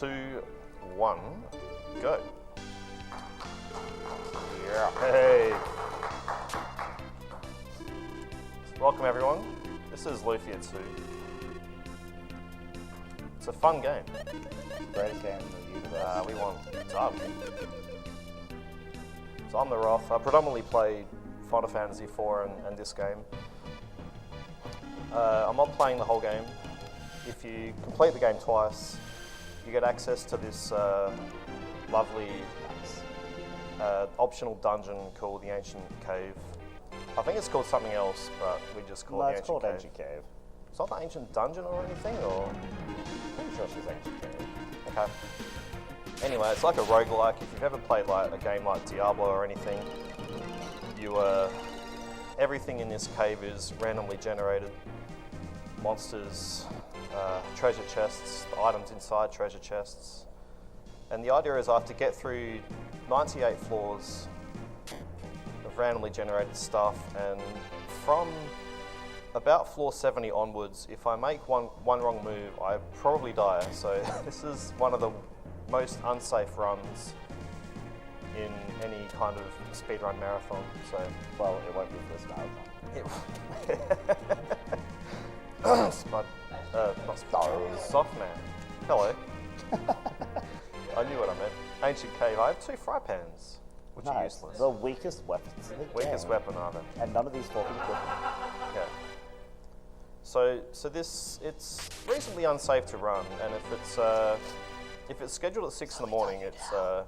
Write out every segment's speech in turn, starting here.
2, 1, go. Yeah. Hey. Welcome everyone. This is Lufia 2. It's a fun game. Greatest game in the universe. We want Darby. So I'm the Roth. I predominantly play Final Fantasy IV and this game. I'm not playing the whole game. If you complete the game twice, you get access to this lovely optional dungeon called the Ancient Cave. I think it's called something else, but we just call it the Ancient Cave. It's called Ancient Cave. It's not the Ancient Dungeon or anything, or? I'm pretty sure it's just Ancient Cave. Okay. Anyway, it's like a roguelike. If you've ever played like a game like Diablo or anything, everything in this cave is randomly generated. Monsters, treasure chests, items inside treasure chests. And the idea is I have to get through 98 floors of randomly generated stuff, and from about floor 70 onwards, if I make one wrong move, I probably die. So this is one of the most unsafe runs in any kind of speedrun marathon. So, well, it won't be this marathon. Soft man. Hello. I knew what I meant. Ancient Cave. I have 2 fry pans, which are useless. The weakest weapons in the Weakest game. weapon, are they? And none of these fall equipment. Okay. So it's reasonably unsafe to run, and if it's scheduled at 6 in the morning, it's a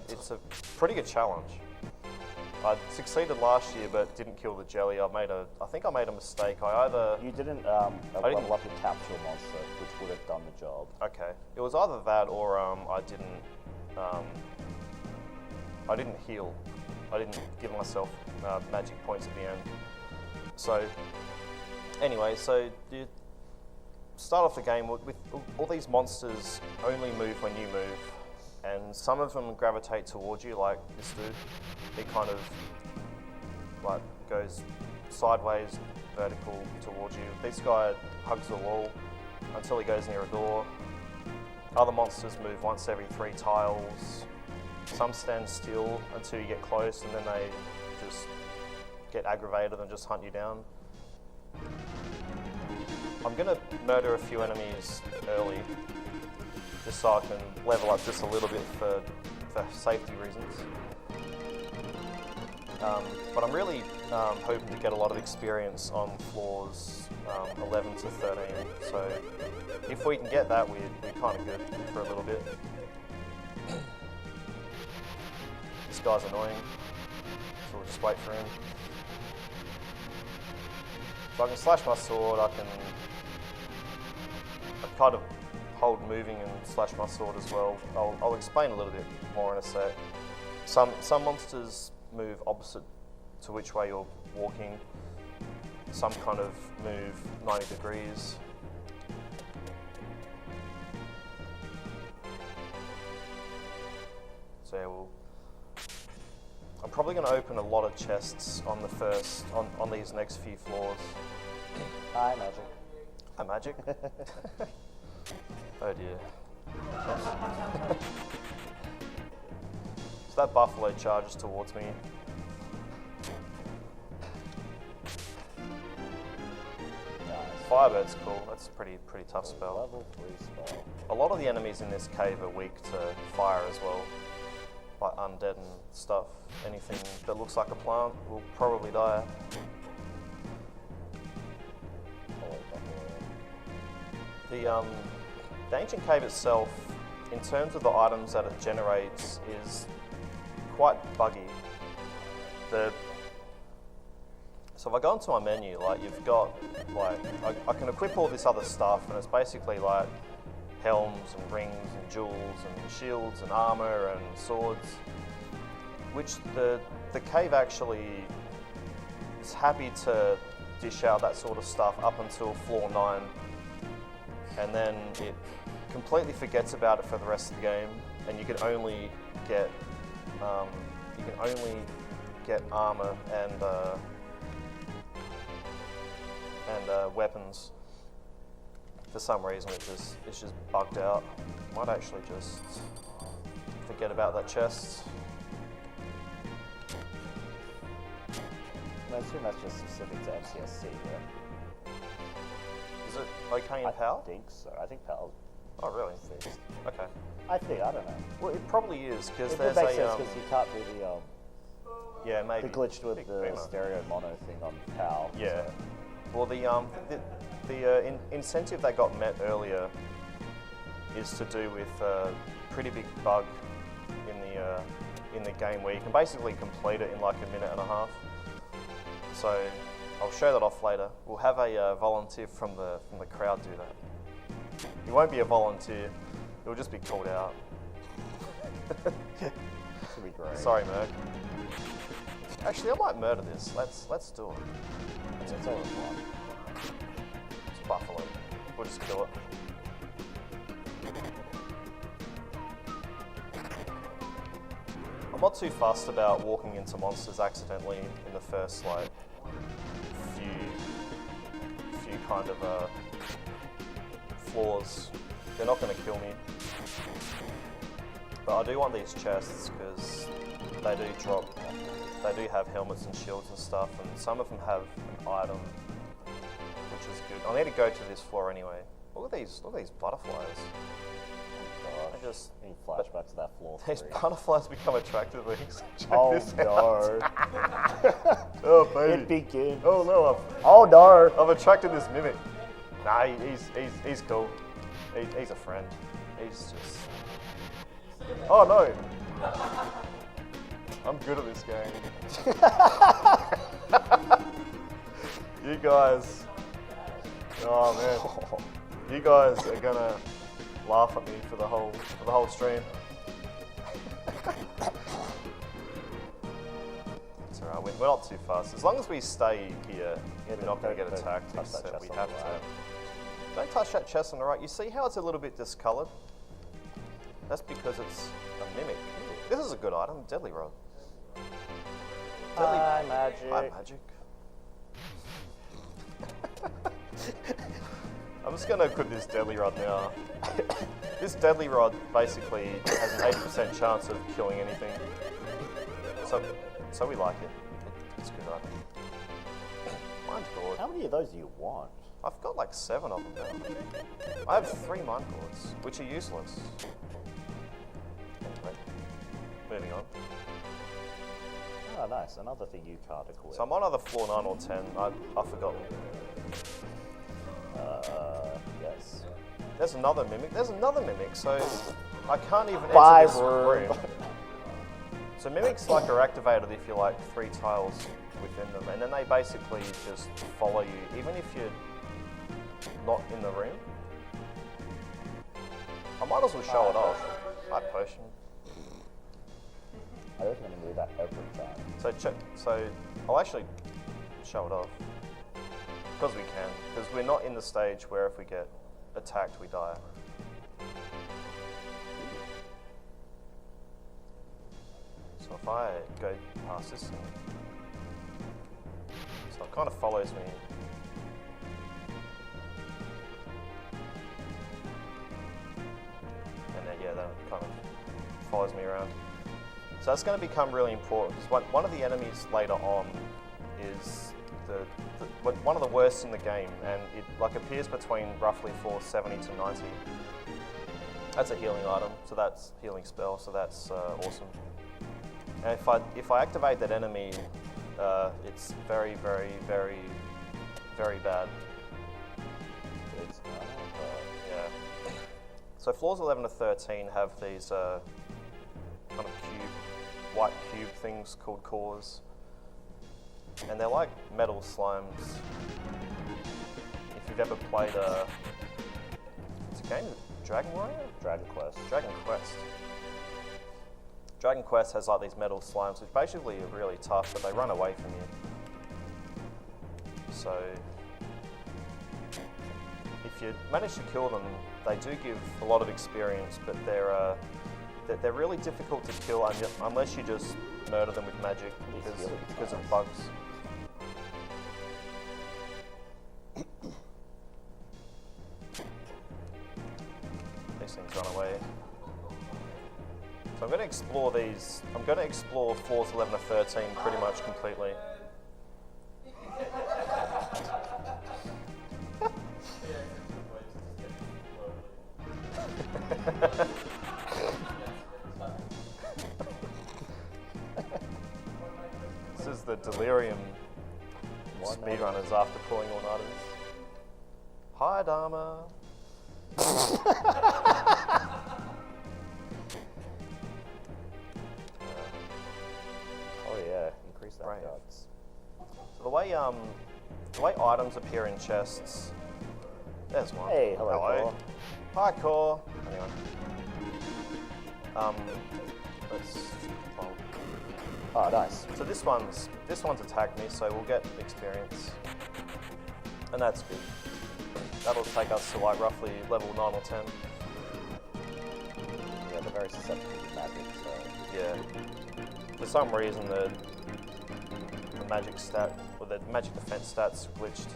pretty good challenge. I succeeded last year, but didn't kill the jelly. I think I made a mistake. You didn't level up your capsule monster, which would have done the job. Okay. It was either that or I didn't heal. I didn't give myself magic points at the end. So anyway, so you start off the game with all these monsters only move when you move, and some of them gravitate towards you, like this dude. He kind of like goes sideways, vertical towards you. This guy hugs the wall until he goes near a door. Other monsters move once every 3 tiles. Some stand still until you get close, and then they just get aggravated and just hunt you down. I'm going to murder a few enemies early, just so I can level up just a little bit for safety reasons. But I'm really hoping to get a lot of experience on floors 11 to 13. So if we can get that, we're kind of good for a little bit. This guy's annoying, so we'll just wait for him. So I can slash my sword, I kind of hold moving and slash my sword as well. I'll explain a little bit more in a sec. Some monsters move opposite to which way you're walking. Some kind of move 90 degrees. So yeah, I'm probably going to open a lot of chests on these next few floors. Hi, Magic. Hi, Magic. Oh dear. So that buffalo charges towards me. Nice. Firebird's cool. That's a pretty tough spell. Level 3 spell. A lot of the enemies in this cave are weak to fire as well, like undead and stuff. Anything that looks like a plant will probably die. The Ancient Cave itself, in terms of the items that it generates, is quite buggy. So if I go into my menu, like you've got, like, I can equip all this other stuff, and it's basically like helms and rings and jewels and shields and armor and swords, which the cave actually is happy to dish out that sort of stuff up until floor 9, and then it completely forgets about it for the rest of the game, and you can only get armor and weapons for some reason. It's just bugged out. Might actually just forget about that chest. I assume that's just specific to MCSC, yeah? Is it okay in PAL? I think so. I think PAL. Oh, really? Fixed. Okay. I think, I don't know. Well, it probably is, because It there's makes a... sense because you can't do the yeah, maybe. glitched with Big the boomer. stereo mono thing on PAL. Yeah. So. Well, the incentive that got met earlier is to do with a pretty big bug in the game where you can basically complete it in like a minute and a half. So I'll show that off later. We'll have a volunteer from the crowd do that. He won't be a volunteer. He'll just be called out. This would be great. Sorry, Merc. Actually, I might murder this. Let's do it. It's all in one. It's buffalo. We'll just kill it. I'm not too fussed about walking into monsters accidentally in the first like few kind of floors. They're not going to kill me. But I do want these chests because they do drop. They do have helmets and shields and stuff, and some of them have an item, which is good. I need to go to this floor anyway. Look at these butterflies. Oh I just need flashbacks to that floor. these 3. butterflies become attracted to these. Check Oh this no! out. Oh baby! It begins. Oh no! Oh no! I've attracted this mimic. Nah, he's cool. He's a friend. He's just. Oh no! I'm good at this game. You guys. Oh man. You guys are gonna laugh at me for the whole stream. It's alright, we're not too fast. As long as we stay here, we're not going to get attacked, except we have to. Don't touch that chest on the right. You see how it's a little bit discoloured? That's because it's a mimic. This is a good item, Deadly Rod. Hi, magic. Hi, magic. I'm just going to equip this Deadly Rod now. This Deadly Rod basically has an 80% chance of killing anything. So we like it. It's a good item. Mind Gourd. How many of those do you want? I've got like 7 of them now. I have 3 Mind Gourds, which are useless. Anyway, moving on. Oh, nice. Another thing you can't equip. So I'm on either floor 9 or 10. I've forgotten. Yes. There's another mimic. There's another mimic. So I can't even Bye, enter this room. room. So mimics like are activated if you're like 3 tiles within them, and then they basically just follow you, even if you're not in the room. I might as well show it off. My potion. I reckon I'm going to do that every time. So I'll actually show it off. Because we can. Because we're not in the stage where if we get attacked, we die. So if I go past this thing, so it kind of follows me. And then, yeah, that kind of follows me around. So that's going to become really important because one of the enemies later on is one of the worst in the game, and it like appears between roughly 470 to 90. That's a healing item, so that's healing spell, so that's awesome. And if I activate that enemy, it's very, very, very, very bad. It's Yeah. So floors 11 to 13 have these kind of white cube things called cores. And they're like metal slimes. If you've ever played it's a game, Dragon Warrior? Dragon Quest. Dragon Quest. Dragon Quest has like these metal slimes, which basically are really tough, but they run away from you. So if you manage to kill them, they do give a lot of experience, but they're really difficult to kill unless you just murder them with magic because of bugs. These things run away. explore these. I'm going to explore floors 11 to 13 pretty much completely. This is the delirium speedrunners after pulling all nighters. Hi, Dharma. Oh yeah, increase that Right. guts. So the way items appear in chests. There's one. Hey, hello, Core. Hi, Core. Anyway. Let's. Oh, nice. So this one's attacked me, so we'll get experience, and that's good. That'll take us to like roughly level 9 or 10. Yeah, they're very susceptible to magic, so... Yeah. For some reason, the magic stat or the magic defense stats glitched.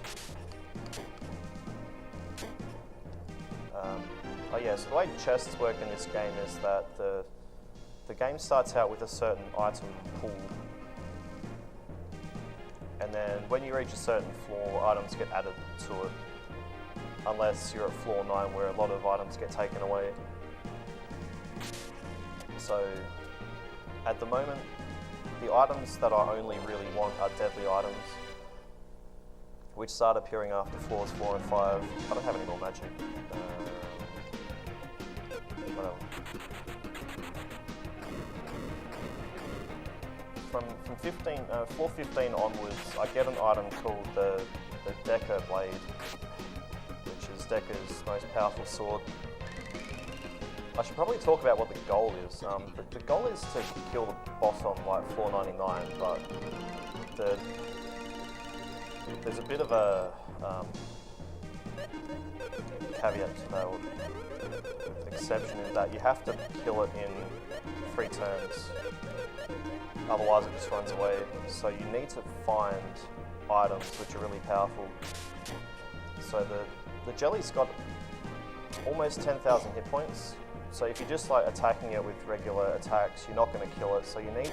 Oh yeah. So the way chests work in this game is that the game starts out with a certain item pool, and then when you reach a certain floor, items get added to it. Unless you're at floor 9 where a lot of items get taken away. So at the moment, the items that I only really want are deadly items, which start appearing after floors 4 and 5. I don't have any more magic. Whatever. From floor 15 onwards, I get an item called the Decker Blade, which is Decker's most powerful sword. I should probably talk about what the goal is. The goal is to kill the boss on like floor 99, but there's a bit of a caveat to that, or exception, in that you have to kill it in 3 turns. Otherwise it just runs away. So you need to find items which are really powerful. So the jelly's got almost 10,000 hit points. So if you're just like attacking it with regular attacks, you're not going to kill it. So you need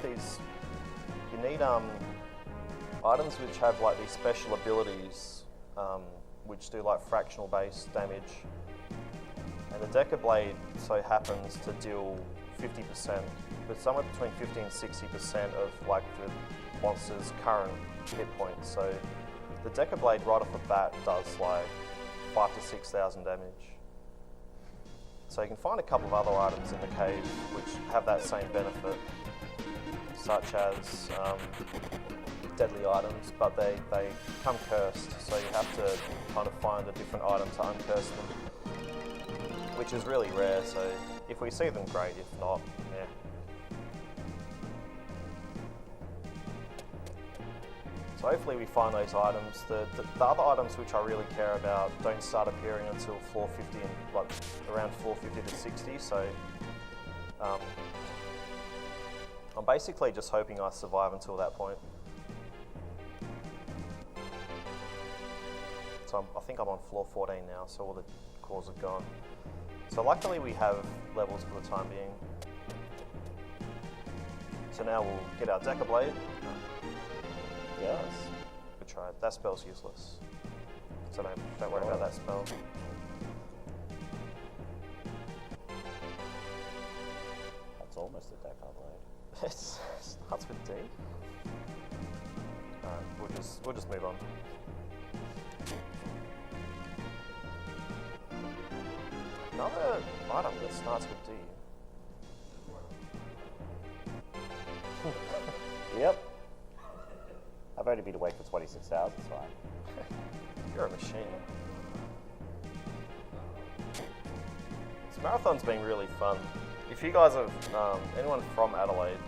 items which have like these special abilities, which do like fractional base damage. And the Decker Blade so happens to deal 50%, but somewhere between 50 and 60% of like the monster's current hit points. So the Decker Blade right off the bat does like 5,000 to 6,000 damage. So you can find a couple of other items in the cave which have that same benefit, such as deadly items, but they come cursed, so you have to kind of find a different item to uncurse them, which is really rare. So if we see them, great. If not, yeah. So hopefully we find those items. The other items which I really care about don't start appearing until floor 50 and like around floor 50 to 60. So I'm basically just hoping I survive until that point. So I think I'm on floor 14 now, so all the cores have gone. So luckily we have levels for the time being. So now we'll get our Decker Blade. Yes. Good try. That spell's useless. So don't worry about that spell. That's almost a Decker Blade. It starts with D. Alright, we'll just move on. Another item that starts with D. Yep. I've only been awake for 26 hours, it's fine. You're a machine. This marathon's been really fun. If you guys have, anyone from Adelaide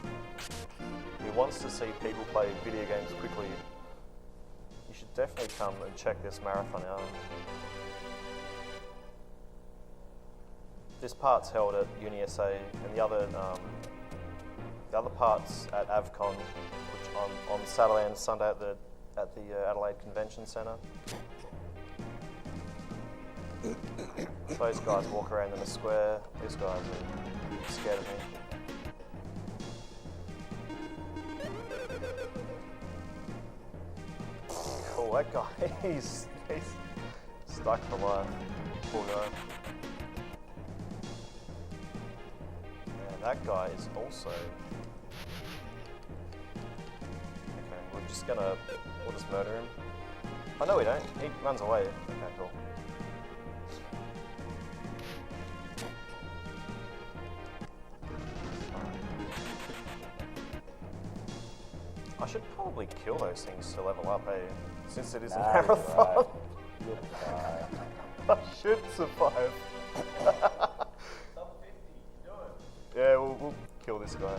who wants to see people play video games quickly, you should definitely come and check this marathon out. This part's held at UniSA, and the other part's at AVCon, which on Saturday and Sunday at the Adelaide Convention Centre. Those guys walk around in a square. These guys are scared of me. that guy, he's stuck for life. Poor guy. And that guy is also... Okay, we'll just murder him. Oh no, we don't. He runs away. Okay, cool. I should probably kill those things to level up, eh? Since it is a marathon. Right. You'll die. I should survive. Yeah, we'll kill this guy.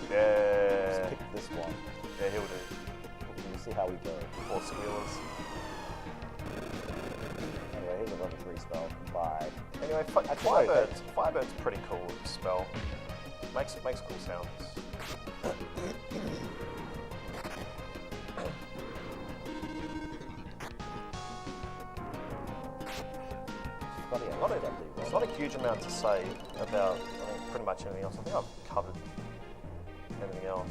Yeah. Just pick this one. Yeah, he'll do. We'll see how we go. Poor squealers. Anyway, here's a level 3 spell. Bye. Anyway, Firebird's a pretty cool spell. Makes cool sounds. There's not a huge amount to say about pretty much anything else. I think I've covered everything else.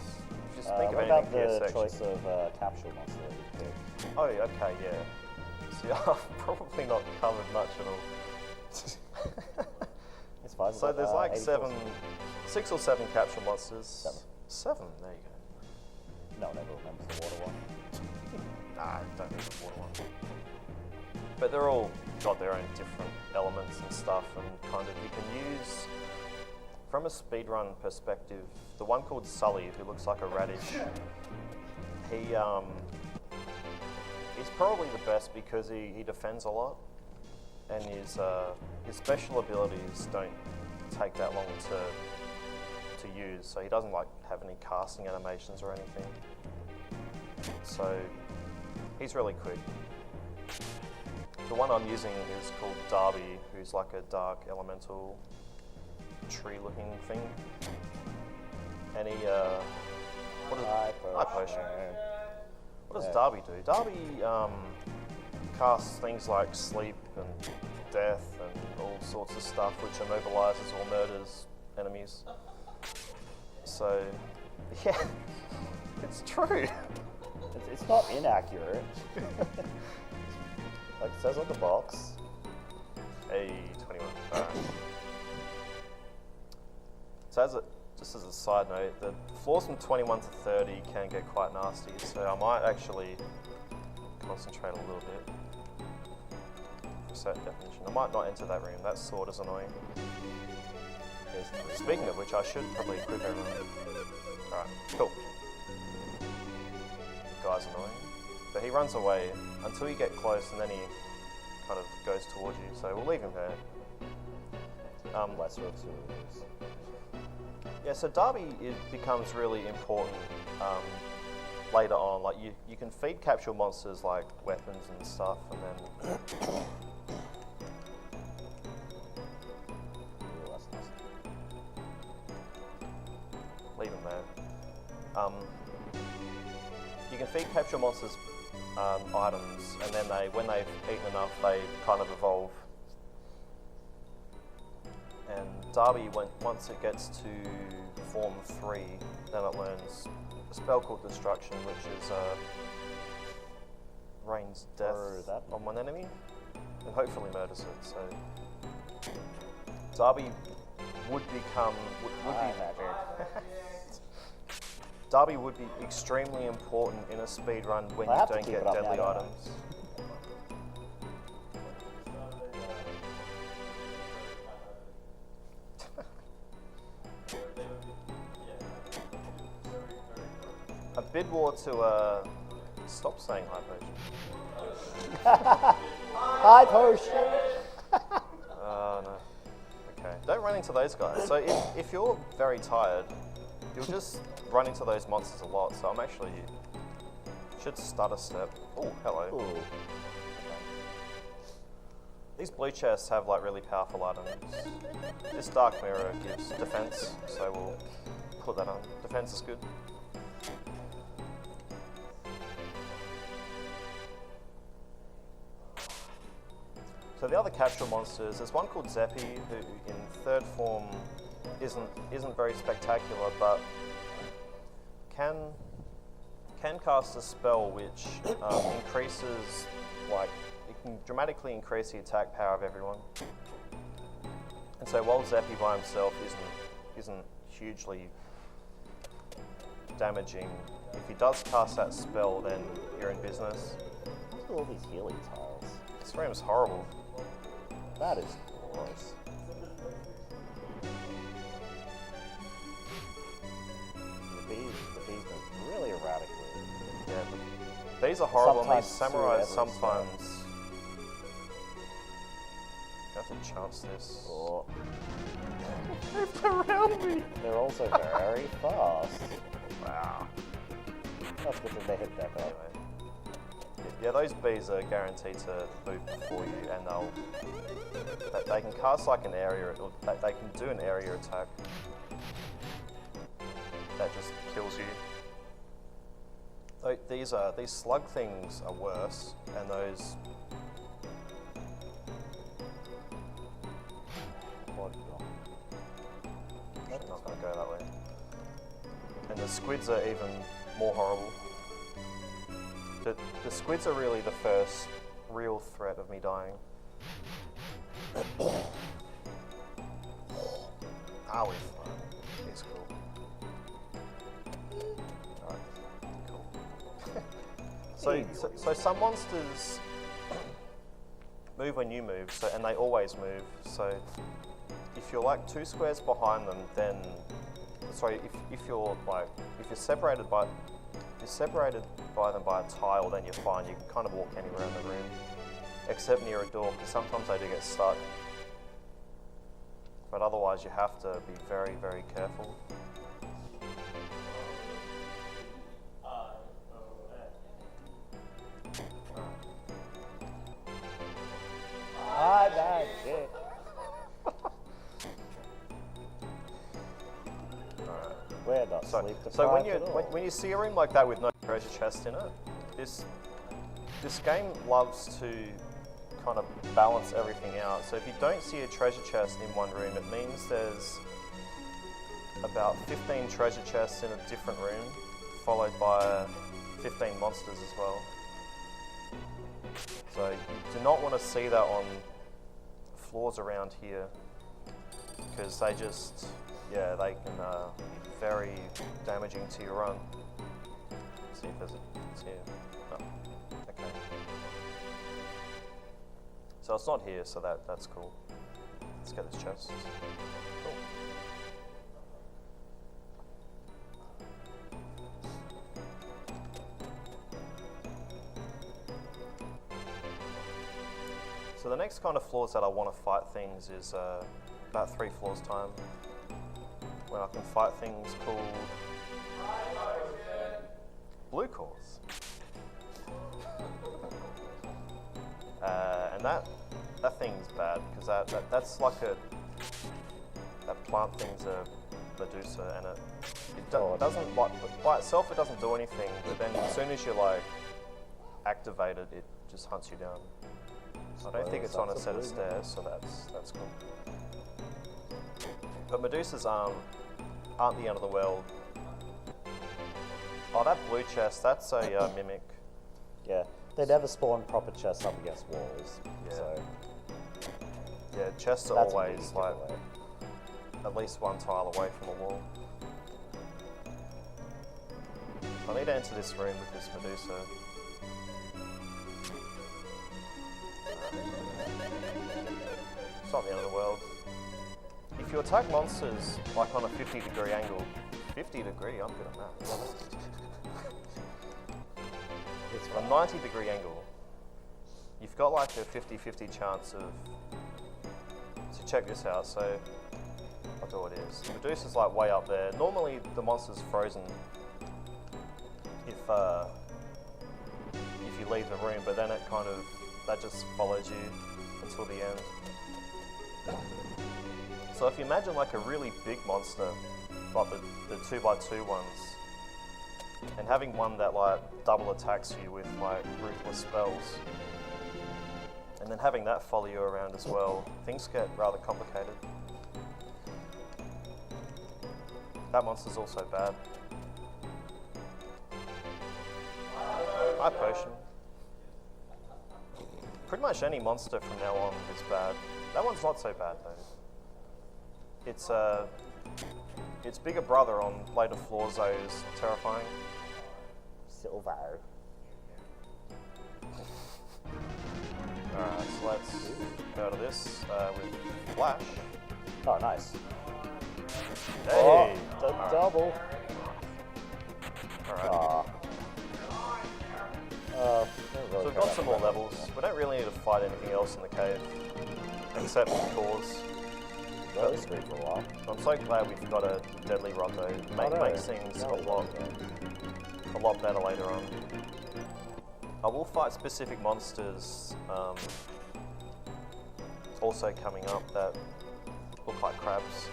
Just think of what anything about for your the section. choice of capsule monster that you picked? Oh, okay, yeah. See, I've probably not covered much at all. It's fine. So there's like 6 or 7 capsule monsters. 7. 7, there you go. No one ever remembers the water one. Nah, I don't need the water one. But they're all got their own different elements and stuff, and kind of you can use, from a speedrun perspective, the one called Sully, who looks like a radish, he's probably the best because he defends a lot, and his special abilities don't take that long to use, so he doesn't like have any casting animations or anything. So he's really quick. The one I'm using is called Darby, who's like a dark elemental tree-looking thing. And he, Eye potion. What does Darby do? Darby casts things like sleep and death and all sorts of stuff, which immobilizes or murders enemies. So, yeah, it's true. It's not inaccurate. Like it says on the box. Hey, 21. Alright. So just as a side note, the floors from 21 to 30 can get quite nasty, so I might actually concentrate a little bit for certain definition. I might not enter that room, that sword is annoying. Speaking of which, I should probably equip everyone. Alright, cool. Guy's annoying. But he runs away until you get close, and then he kind of goes towards you, so we'll leave him there. Lesser of two evils. Yeah, so Darby becomes really important later on. Like you can feed capsule monsters like weapons and stuff, and then leave him there. You can feed capsule monsters items, and then when they've eaten enough, they kind of evolve. And Darby, once it gets to form 3, then it learns a spell called Destruction, which is rains death on one enemy, and hopefully murders it. So Darby would become Darby would be extremely important in a speedrun when you don't get deadly items. A bid war to stop saying high potion. High potion! No. Okay. Don't run into those guys. So if you're very tired, you'll just run into those monsters a lot. So I'm actually should stutter step. Oh, hello. Ooh. Okay. These blue chests have like really powerful items. This dark mirror gives defense, so we'll put that on. Defense is good. So the other capsule monsters, there's one called Zeppi, who in 3rd form isn't very spectacular, but can can cast a spell which increases, like, it can dramatically increase the attack power of everyone. And so while Zappy by himself isn't hugely damaging, if he does cast that spell, then you're in business. Look at all these healing tiles. This room's horrible. That is gross. The bees move really erratically. Yeah, these are horrible. And these samurais sometimes. You have to chance this. Oh. Moved around me. They're also very fast. Wow. That's good that they hit back up. Anyway. Yeah, those bees are guaranteed to move before you, and they can cast like an area. They can do an area attack that just kills you. These slug things are worse, and those. I'm not going to go that way. And the squids are even more horrible. The squids are really the first real threat of me dying. We're fine. It's cool. Alright, cool. So some monsters move when you move, and they always move. So if you're like 2 squares behind them, then if you're separated by them by a tile, then you're fine. You can kind of walk anywhere in the room, except near a door, because sometimes they do get stuck. But otherwise, you have to be very, very careful. That shit. Where does sleep So when you see a room like that with no treasure chest in it, this game loves to kind of balance everything out. So if you don't see a treasure chest in one room, it means there's about 15 treasure chests in a different room, followed by 15 monsters as well. So you do not want to see that on floors around here, because they just, they can be very damaging to your run. Let's see if it's here. Oh, okay. So it's not here, so that's cool. Let's get this chest. Cool. So the next kind of floors that I want to fight things is about 3 floors time, when I can fight things called blue cores. And that thing's bad, because that's like that plant thing's a Medusa, and it doesn't, like, by itself it doesn't do anything, but then as soon as you like activate it, it just hunts you down. I don't think it's on a set of stairs, so that's cool. But Medusas aren't the end of the world. Oh, that blue chest, that's a mimic. Yeah, they never spawn proper chests up against walls. Yeah. So yeah, chests are always like at least 1 tile away from a wall. I need to enter this room with this Medusa. It's not the end of the world. If you attack monsters like on a 50-degree angle, 50-degree, I'm good on that. It's a 90-degree angle. You've got like a 50-50 chance of. So check this out. So I'll do what it is. Medusa's like way up there. Normally the monster's frozen if you leave the room, but then it kind of that just follows you until the end. So if you imagine like a really big monster, like the 2x2 ones, and having one that like double attacks you with like ruthless spells, and then having that follow you around as well, things get rather complicated. That monster's also bad. High potion. Pretty much any monster from now on is bad. That one's not so bad though. Its bigger brother on later floors though is terrifying. Silver. Alright, so let's go to this with Flash. Oh, nice. Hey! Oh, double. Alright. Really So we've got some more levels. We don't really need to fight anything else in the cave, except for cores. Really screwed for a while. I'm so glad we've got a deadly rod though. Makes things a lot better later on. I will fight specific monsters also coming up that look like crabs.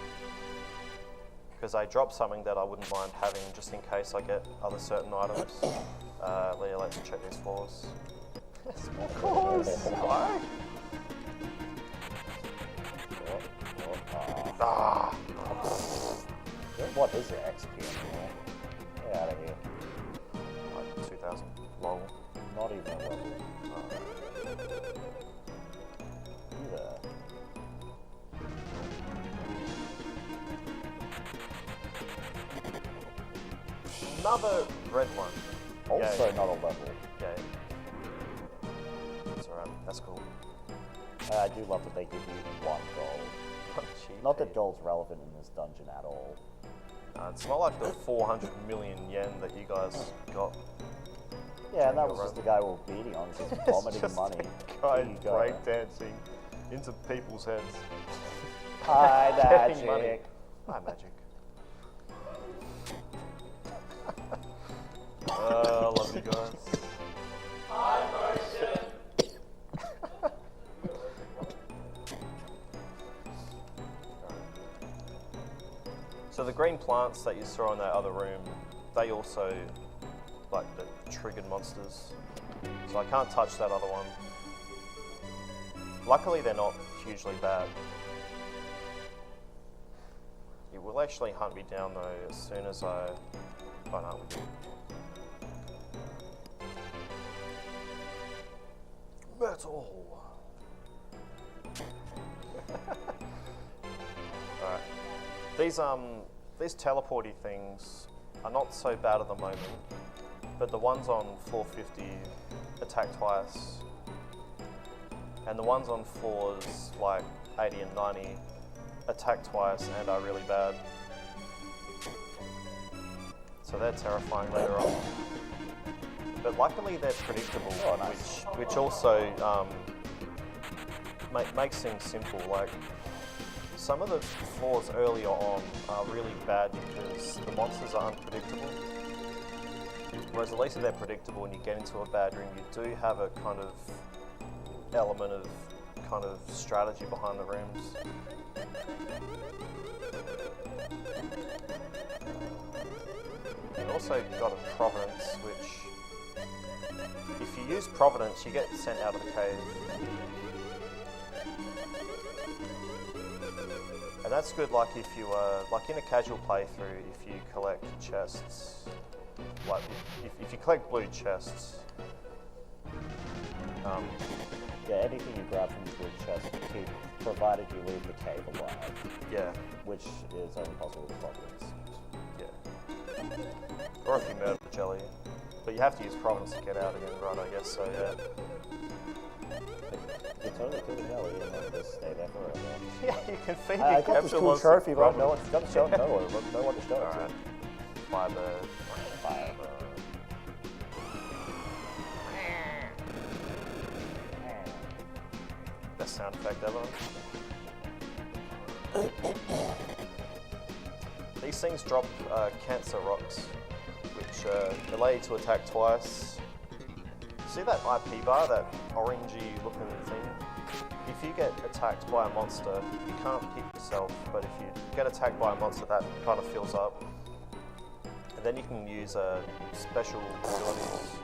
Because they drop something that I wouldn't mind having just in case I get other certain items. Leah, let's check these floors. Small cores! Why? Ah! What is it, XP anymore? Get out of here. Like 2,000. Long. Not even a level. Either. Another red one. Also Yay. not a level. Yay. That's alright, that's cool. I do love that they give you 1 gold. Not that gold's relevant in this dungeon at all. It's not like the 400 million yen that you guys got. Yeah, and that was just the guy we were beating on, just vomiting just money. Guy breakdancing into people's heads. Hi, Getting money. magic. Hi, magic. I love you guys. So the green plants that you saw in that other room, they also like the triggered monsters. So I can't touch that other one. Luckily they're not hugely bad. It will actually hunt me down though as soon as I find out with it. Metal! Alright. These teleporty things are not so bad at the moment, but the ones on floor 50 attack twice, and the ones on floors like 80 and 90 attack twice and are really bad. So they're terrifying later on. But luckily they're predictable, which also makes things simple. Like some of the floors earlier on are really bad because the monsters are unpredictable. Whereas at least if they're predictable and you get into a bad room, you do have a kind of element of kind of strategy behind the rooms. You also got a Providence, which if you use Providence, you get sent out of the cave. And that's good like if you like in a casual playthrough, if you collect chests, like if you collect blue chests. Yeah, anything you grab from the blue chest, provided you leave the cave alive. Yeah. Which is only possible with Providence. Yeah. Or if you murder the jelly. But you have to use Providence to get out again, right, I guess, so yeah. You totally kill the jelly and then just stay there forever. Yeah, you can feed I your got this cool trophy, but no one's got to show it. No one to show it to. Firebird. Firebird. Best sound effect ever. These things drop cancer rocks, which allow you to attack twice. See that IP bar, that orangey looking thing? If you get attacked by a monster, you can't hit yourself, but if you get attacked by a monster, that kind of fills up. And then you can use special abilities.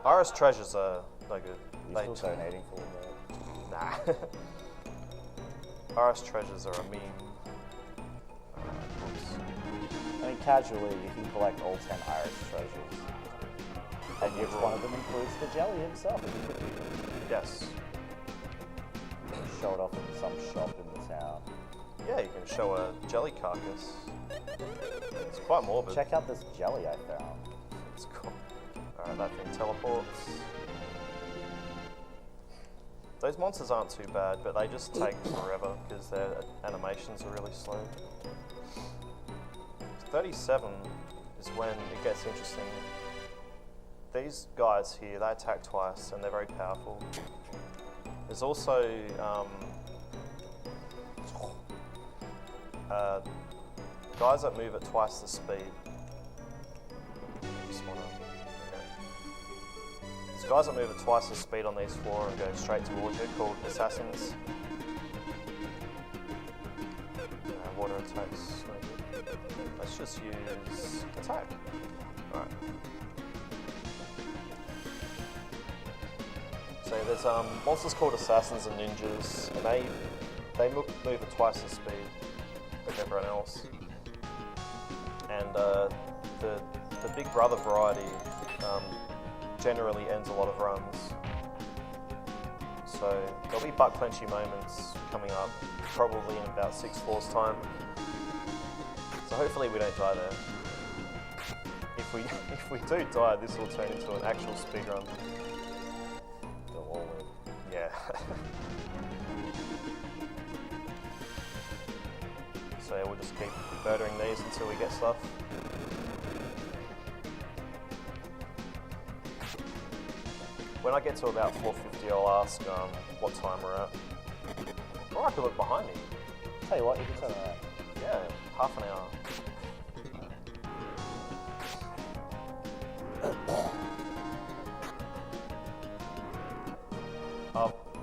Iris treasures are no good. You're still donating for that? Nah. Iris treasures are a meme. I mean, casually, you can collect all 10 Iris treasures. And which one of them includes the jelly himself? If you could Yes. show it off in some shop in the town. Yeah, you can show a jelly carcass. It's quite morbid. Check out this jelly I found. It's cool. Alright, that thing teleports. Those monsters aren't too bad, but they just take forever because their animations are really slow. 37 is when it gets interesting. These guys here, they attack twice and they're very powerful. There's also guys that move at twice the speed. There's guys that move at twice the speed on these four and go straight towards you, called assassins. Water attacks. Let's just use attack. Alright. So there's monsters called assassins and ninjas, and they move at twice the speed of everyone else. And the Big Brother variety generally ends a lot of runs. So there'll be butt clenchy moments coming up, probably in about 6 floors time. So hopefully we don't die there. If we do die, this will turn into an actual speedrun. Go all in. Yeah. So yeah, we'll just keep murdering these until we get stuff. When I get to about 450, I'll ask what time we're at. Or I could look behind me. Tell you what, you can turn around. Yeah, half an hour.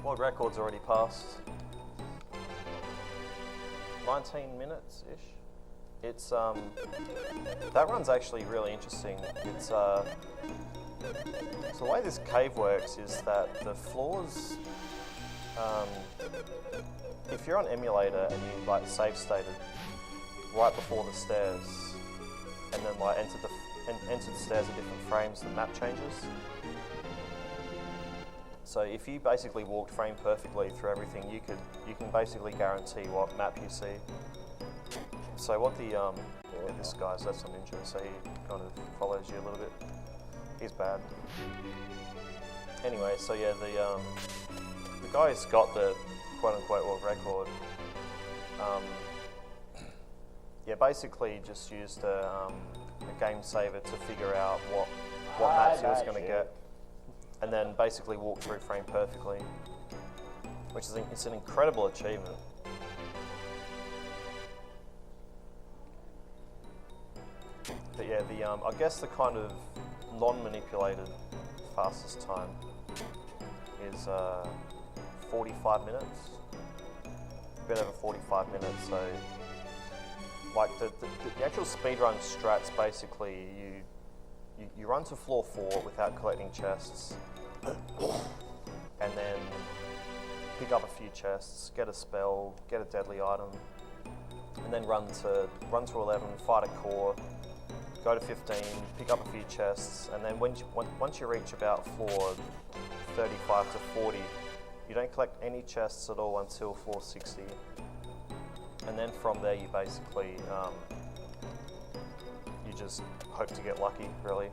World record's already passed. 19 minutes-ish. It's that run's actually really interesting. It's so the way this cave works is that the floors, if you're on emulator and you like save stated right before the stairs, and then like enter the stairs at different frames, the map changes. So if you basically walked frame perfectly through everything, you can basically guarantee what map you see. So what the this guy's that's a ninja, so he kind of follows you a little bit. He's bad. Anyway, so yeah, the guy who's got the quote-unquote world record, yeah, basically just used a game saver to figure out what maps he was going to get, and then basically walk through frame perfectly, which is it's an incredible achievement. But yeah, I guess the kind of non-manipulated fastest time is 45 minutes, a bit over 45 minutes. So, like the actual speedrun strats, basically you run to floor 4 without collecting chests, and then pick up a few chests, get a spell, get a deadly item, and then run to 11, fight a core. Go to 15, pick up a few chests, and then once you reach about floor 35 to 40, you don't collect any chests at all until floor 60. And then from there, you basically, you just hope to get lucky, really,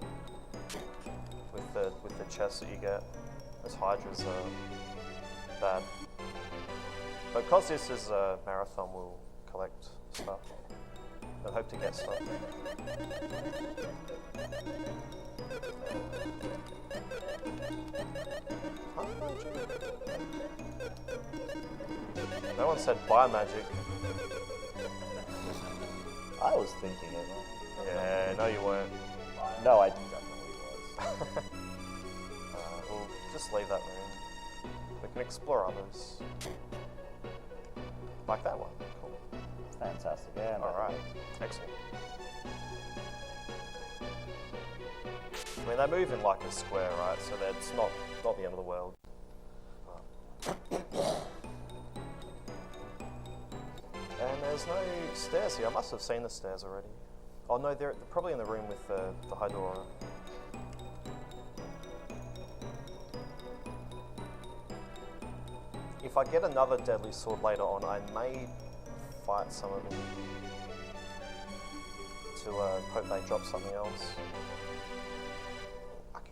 with the chests that you get. Those hydras are bad. But because this is a marathon, we'll collect stuff. I hope to get stuff. No one said buy magic. I was thinking it. Yeah, no you weren't. No, I definitely was. We'll just leave that room. We can explore others. Like that one. Cool. Fantastic. Yeah. Alright. Excellent. I mean, they move in like a square, right? So that's not the end of the world. And there's no stairs here. I must have seen the stairs already. Oh no, they're probably in the room with the Hydora. if I get another deadly sword later on, I may fight some of them to hope they drop something else. Lucky.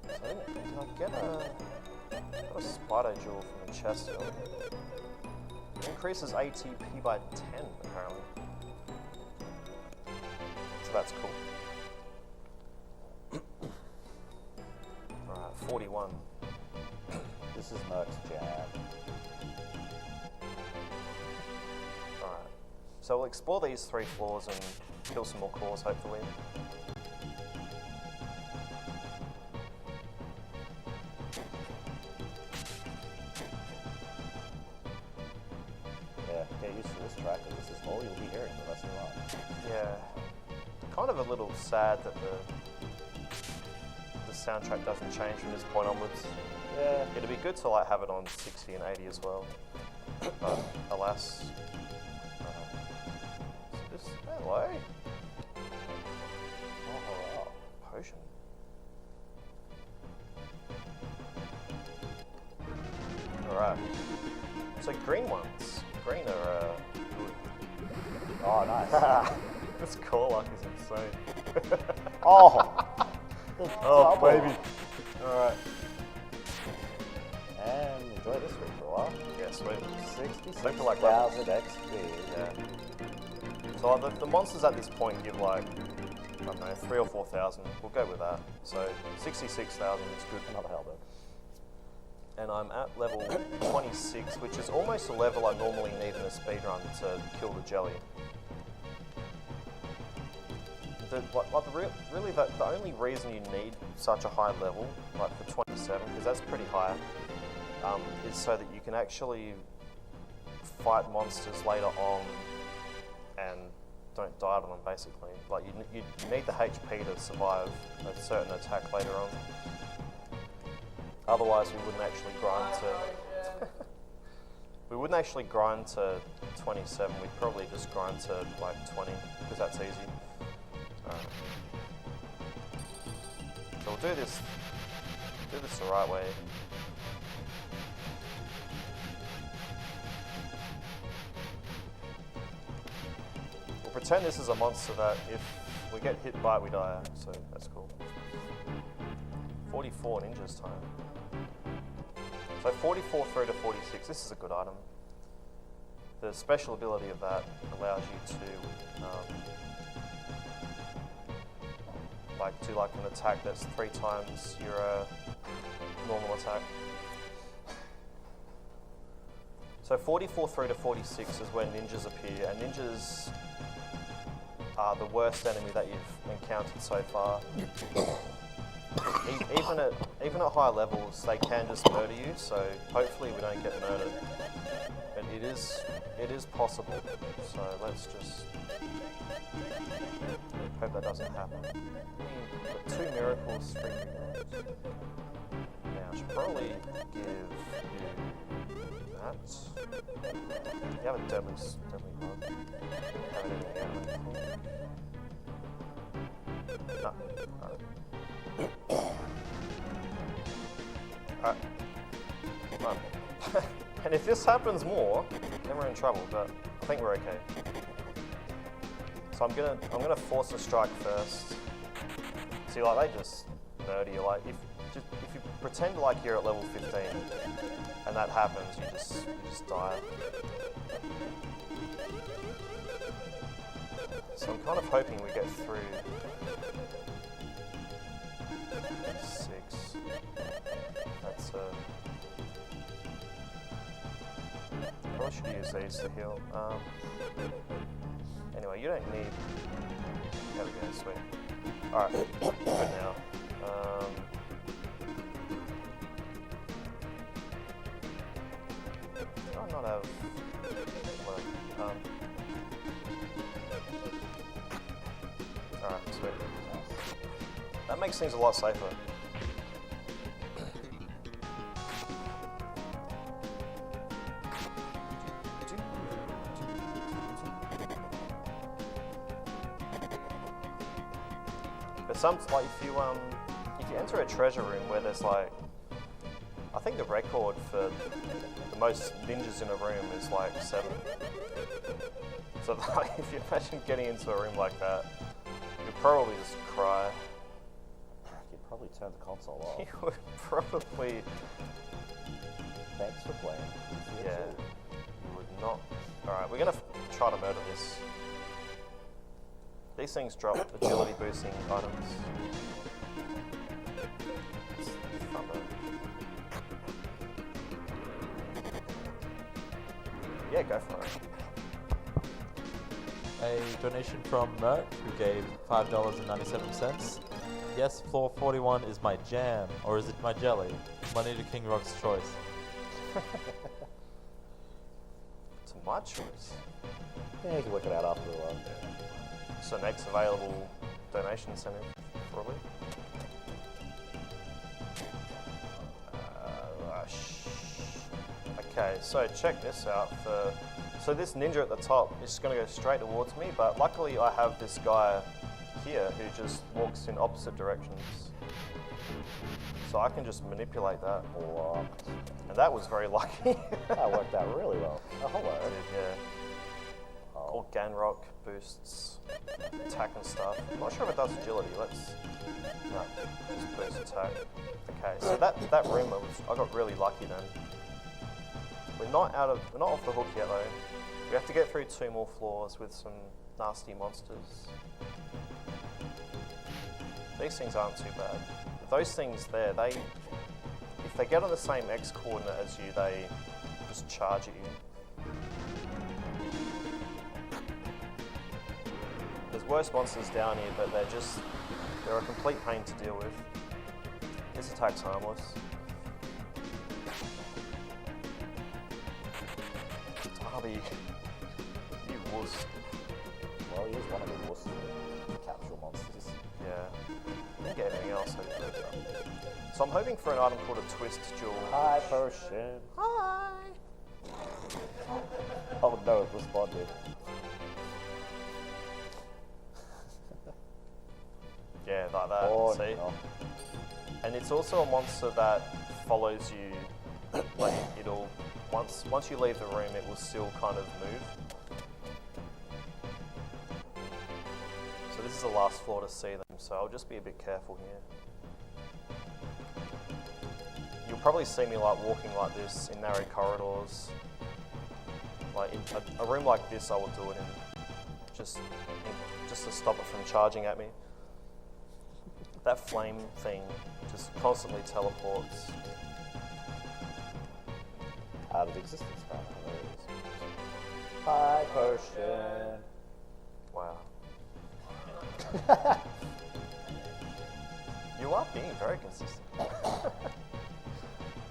So did I get a spider jewel from the chest here? Increases ATP by 10 apparently. So that's cool. Alright, 41. This is Merc's jam. Alright. So we'll explore these 3 floors and kill some more cores, hopefully. Yeah, get used to this track, because this is all you'll be hearing the rest of the run. Yeah. Kind of a little sad that the soundtrack doesn't change from this point onwards. Yeah. It'd be good to like have it on 60 and 80 as well. But alas. Hello? Oh, Potion. Alright. So green ones. Green are good. oh nice. This core luck is insane. Oh! Oh, baby. Alright. And enjoy this week for a while. Yeah, sweet. 66,000 XP. Yeah. So the monsters at this point give like, I don't know, 3,000 or 4,000. We'll go with that. So 66,000 is good. Another halberd. And I'm at level 26, which is almost the level I normally need in a speedrun to kill the jelly. The only reason you need such a high level, like for 27, because that's pretty high, is so that you can actually fight monsters later on and don't die to them, basically. Like you need the HP to survive a certain attack later on. Otherwise, we wouldn't actually grind to 27. We'd probably just grind to like 20 because that's easy. So we'll do this the right way. We'll pretend this is a monster that if we get hit by it, we die. So that's cool. 44 ninjas time. So 44 through to 46, this is a good item. The special ability of that allows you to do an attack that's 3 times your normal attack. So 44 through to 46 is when ninjas appear, and ninjas are the worst enemy that you've encountered so far. Even at high levels, they can just murder you, so hopefully we don't get murdered. But it is possible, so let's just hope that doesn't happen. Got 2 miracles, 3 miracles. Now I should probably give you that. You have a deadly hug. Have it in the air. No. Alright. And if this happens more, then we're in trouble, but I think we're okay. So I'm gonna force a strike first. See, like they just murder you. Like if you pretend like you're at level 15 and that happens, you just die. So I'm kind of hoping we get through 6. That's probably should use these to heal. Anyway, you don't need. There we go, sweet. Alright, good now. Do I not have. Alright, sweet. That makes things a lot safer. But like if you enter a treasure room where there's like, I I think the record for the most ninjas in a room is like 7. So like, if you imagine getting into a room like that, you'd probably just cry. You'd probably turn the console off. You would probably... Thanks for playing. Yeah, you would not. Alright, we're going to try to murder this. These things drop agility boosting items. It's fun though. Yeah, go for it. A donation from Mert, who gave $5.97. Yes, floor 41 is my jam, or is it my jelly? Money to King Rock's choice. It's my choice. Yeah, you can work it out after a while. So next available donation incentive, probably. Okay, so check this out. So this ninja at the top is just going to go straight towards me, but luckily I have this guy here who just walks in opposite directions. So I can just manipulate that. Locked. And that was very lucky. That worked out really well. Oh, hello. Yeah. Oh. All Ganrock boosts attack and stuff. I'm not sure if it does agility. No, just boost attack. Okay, so that room I got really lucky then. We're not off the hook yet though. We have to get through 2 more floors with some nasty monsters. These things aren't too bad. Those things there, if they get on the same X coordinate as you, they just charge at you. There's worse monsters down here, but they're a complete pain to deal with. This attack's harmless. Darby, you wuss. Well, he is one of the wuss capsule monsters. Yeah. I didn't get anything else. So I'm hoping for an item called a twist jewel. Hi, potion. Hi! Oh no, it responded. Yeah, like that. Oh, see? no. And it's also a monster that follows you. Like it'll once you leave the room, it will still kind of move. So this is the last floor to see them, so I'll just be a bit careful here. You'll probably see me like walking like this in narrow corridors. Like in a room like this, I will do it in just to stop it from charging at me. That flame thing just constantly teleports. Out of existence, apparently. Hi, potion. Wow. You are being very consistent.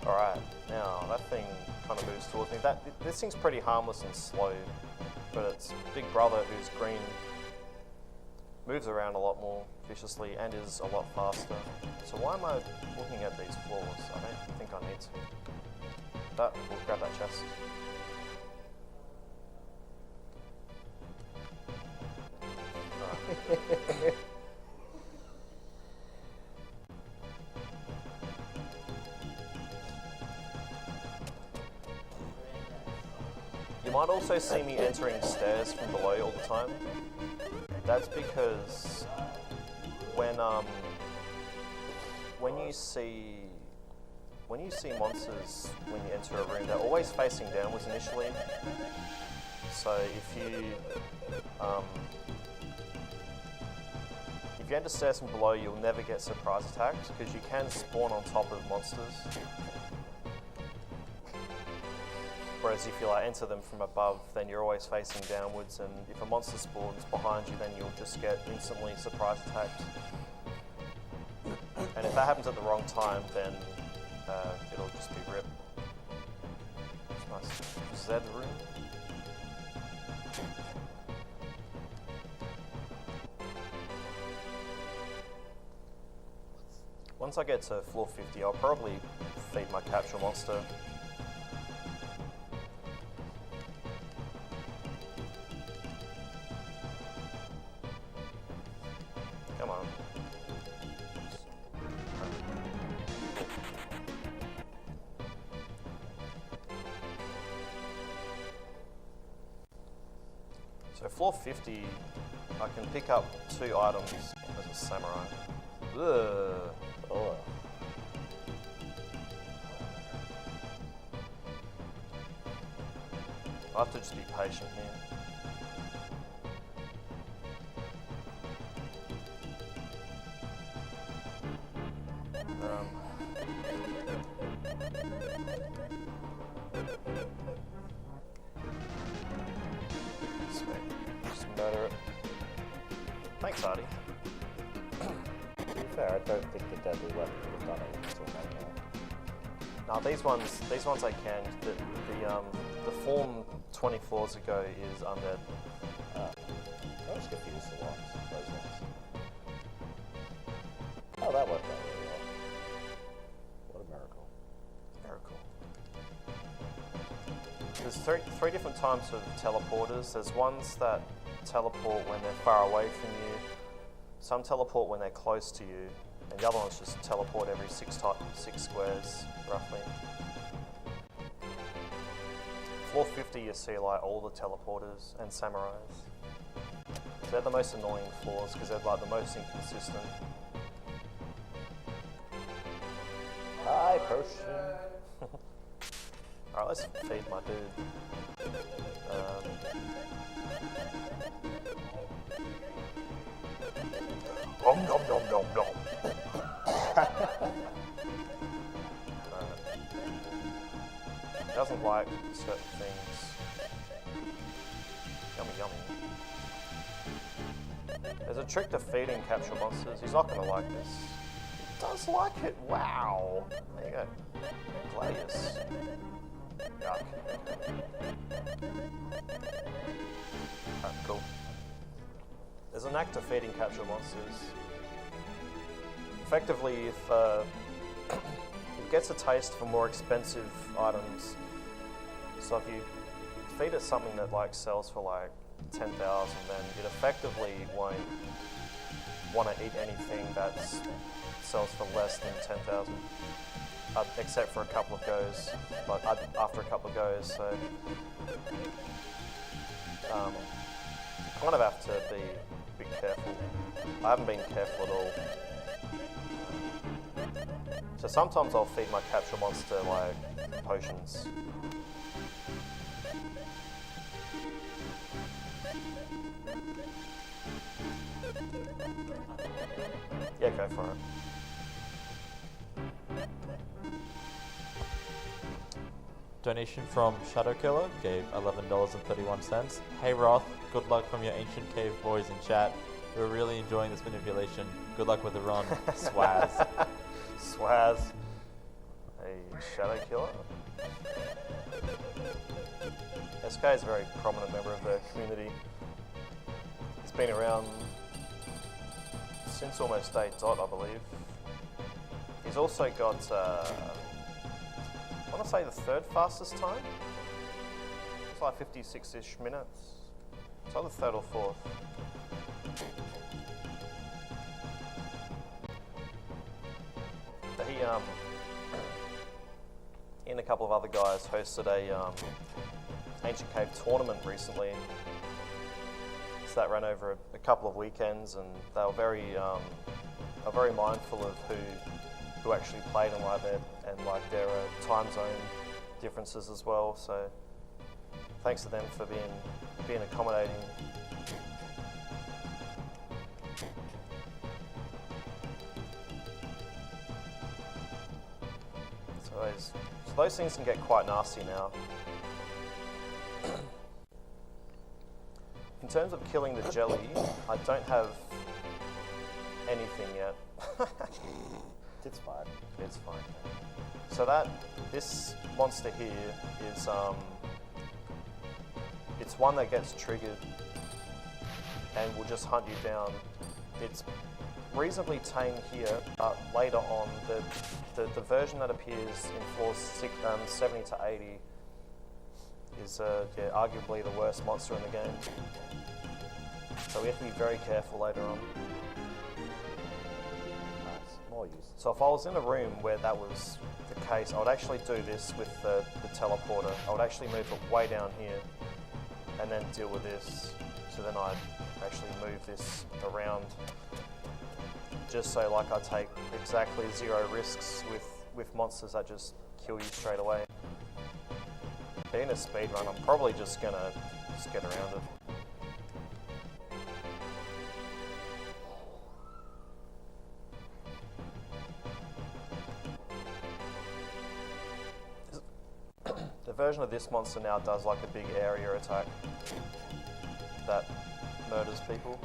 Alright, now that thing kind of moves towards me. This thing's pretty harmless and slow, but its big brother, who's green, moves around a lot more viciously and is a lot faster. So why am I looking at these floors? I don't think I need to. But we'll grab that chest. Alright. You might also see me entering stairs from below all the time. That's because when you see monsters when you enter a room, they're always facing downwards initially. So if you enter stairs from below, you'll never get surprise attacked because you can spawn on top of monsters. Whereas if you enter them from above, then you're always facing downwards, and if a monster spawns behind you, then you'll just get instantly surprise attacked. And if that happens at the wrong time, then it'll just be rip. Nice Z room. Once I get to floor 50, I'll probably feed my capture monster. Come on. floor 50, I can pick up 2 items as a samurai. Ugh. Oh. I have to just be patient here. Sweet. Just murder it. Thanks, Hardy. To be fair, I don't think the deadly weapon would have done it until right now. Now these ones I can. The form 20 floors ago is undead. I was confused the ones, those ones. Oh, that worked out really well. What a miracle. Miracle. There's three different types of teleporters. There's ones that teleport when they're far away from you. Some teleport when they're close to you, and the other ones just teleport every 6 squares, roughly. Floor 50, you see like all the teleporters and samurais. They're the most annoying floors because they're like the most inconsistent. Hi, potion. Alright, let's feed my dude. Nom nom nom nom nom. Doesn't like certain things. Yummy, yummy. There's a trick to feeding capture monsters. He's not going to like this. He does like it. Wow. There you go. Gladius. Yuck. Alright, cool. There's an knack to feeding capture monsters. Effectively, if it gets a taste for more expensive items, so if you feed it something that like sells for like 10,000, then it effectively won't want to eat anything that sells for less than 10,000, except for a couple of goes. But after a couple of goes, so you kind of have to be careful. I haven't been careful at all. So sometimes I'll feed my capture monster like potions. Yeah, go for it. Donation from Shadow Killer gave $11.31. Hey Roth, good luck from your ancient cave boys in chat. We're really enjoying this manipulation. Good luck with the run. Swaz. Swaz. Hey, Shadow Killer. SK is a very prominent member of the community. He's been around since almost day dot, I believe. He's also got, I want to say the 3rd fastest time. It's like 56-ish minutes. It's either 3rd or 4th. He, and a couple of other guys hosted a Ancient Cave tournament recently. So that ran over a couple of weekends, and they were very mindful of who actually played and like their time zone differences as well. So thanks to them for being accommodating. So those things can get quite nasty now. In terms of killing the jelly, I don't have anything yet. It's fine. It's fine. So this monster here is it's one that gets triggered and will just hunt you down. It's reasonably tame here, but later on, the version that appears in floors 70 to 80 is arguably the worst monster in the game. So we have to be very careful later on. Nice. More use. So if I was in a room where that was the case, I would actually do this with the teleporter. I would actually move it way down here and then deal with this. So then I actually move this around just so like I take exactly 0 risks with monsters that just kill you straight away. Being a speedrun, I'm probably just gonna get around it. The version of this monster now does like a big area attack that murders people.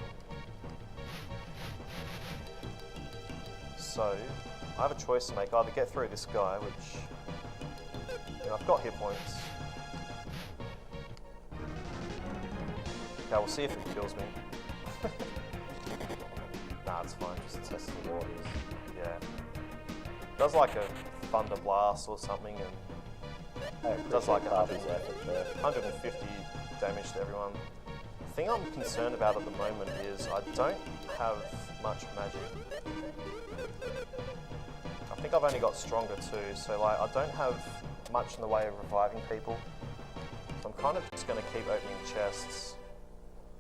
So I have a choice to make, either get through this guy, which, you know, I've got hit points. Okay, we'll see if it kills me. Nah, it's fine, just test the waters. Yeah. It does like a thunder blast or something, and it does like 150 damage to everyone. The thing I'm concerned about at the moment is I don't have much magic. I think I've only got stronger too, so like I don't have much in the way of reviving people. So I'm kind of just going to keep opening chests.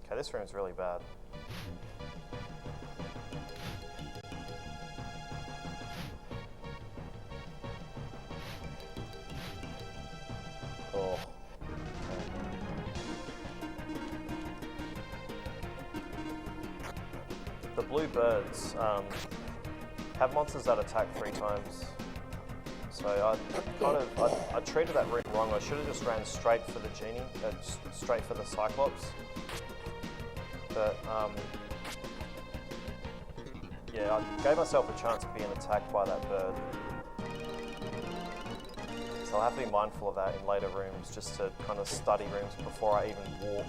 Okay, this room's really bad. Oh. The blue birds have monsters that attack 3 times. So I treated that route wrong. I should have just ran straight for the genie, straight for the Cyclops. But yeah, I gave myself a chance of being attacked by that bird. So I'll have to be mindful of that in later rooms, just to kind of study rooms before I even walk.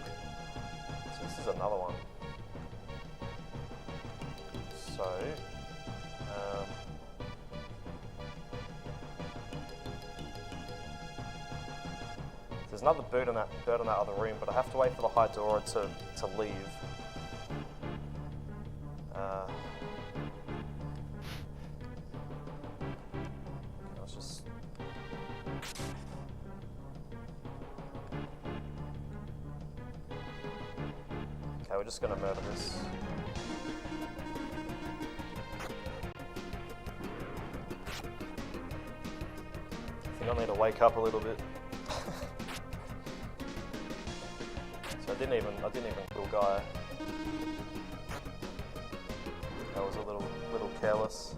So this is another one. So, there's another bird in that other room, but I have to wait for the Hydora to leave. Let's just. Okay, we're just gonna murder this. I think I need to wake up a little bit. So I didn't even kill Guy. That was a little careless.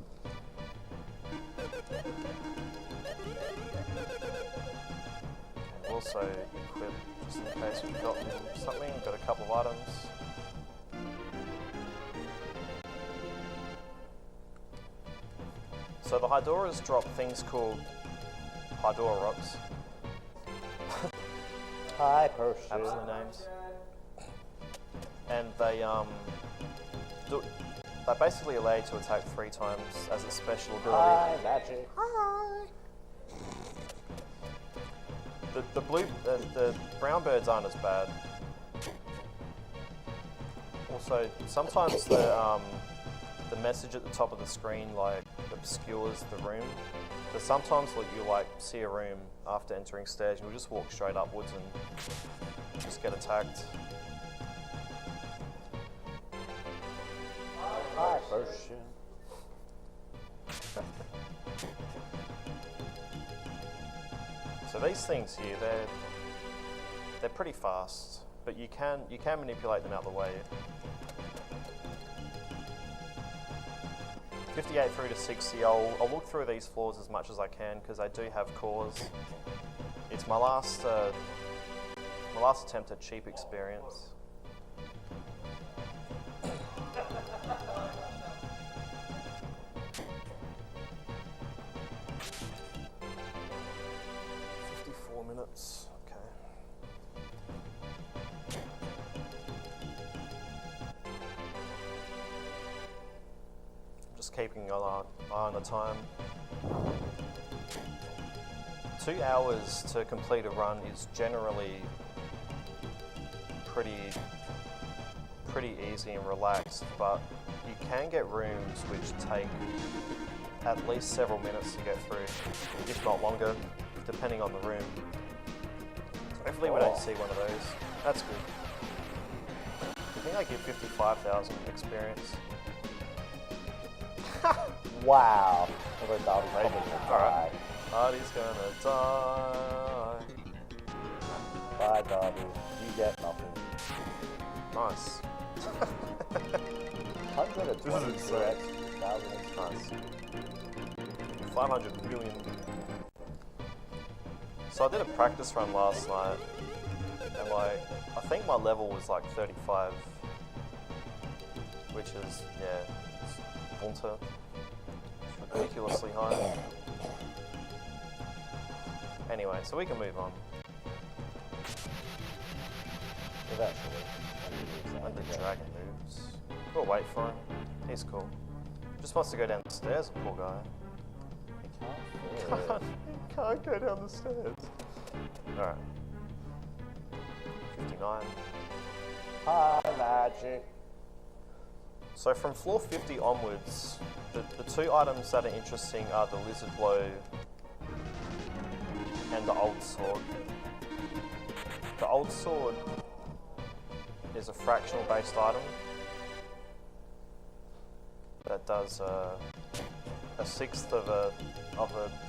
And also equip just in case we've got something. Got a couple of items. So the Hydoras drop things called Hydora rocks. Hi, Percy. Absolute names. And they basically allow you to attack 3 times as a special ability. Hi, magic. Hi. The brown birds aren't as bad. Also, sometimes the message at the top of the screen like obscures the room. So sometimes like you like see a room after entering stairs, you'll just walk straight upwards and just get attacked. Hi, Percy. So these things here, they're pretty fast, but you can manipulate them out of the way. 58 through to 60, I'll look through these floors as much as I can because I do have cores. It's my last attempt at cheap experience. Minutes. Okay. I'm just keeping an eye on the time. 2 hours to complete a run is generally pretty easy and relaxed, but you can get rooms which take at least several minutes to get through, if not longer, depending on the room. Hopefully we don't see one of those. That's good. think I give 55,000 experience. Wow. Although Darby's probably gonna die. Alright. Artie's gonna die. Bye, Darby. You get nothing. Nice. 120 This is thousand. Nice. 500 million. So I did a practice run last night, and like, I think my level was like 35, which is, yeah, it's bunter. It's ridiculously high. Anyway, so we can move on. Eventually. And the dragon moves. We'll wait for him. He's cool. Just wants to go down the stairs, poor guy. Can't go down the stairs. Alright. 59. Hi, magic. So from floor 50 onwards, the two items that are interesting are the lizard blow and the old sword. The old sword is a fractional based item that does a sixth of a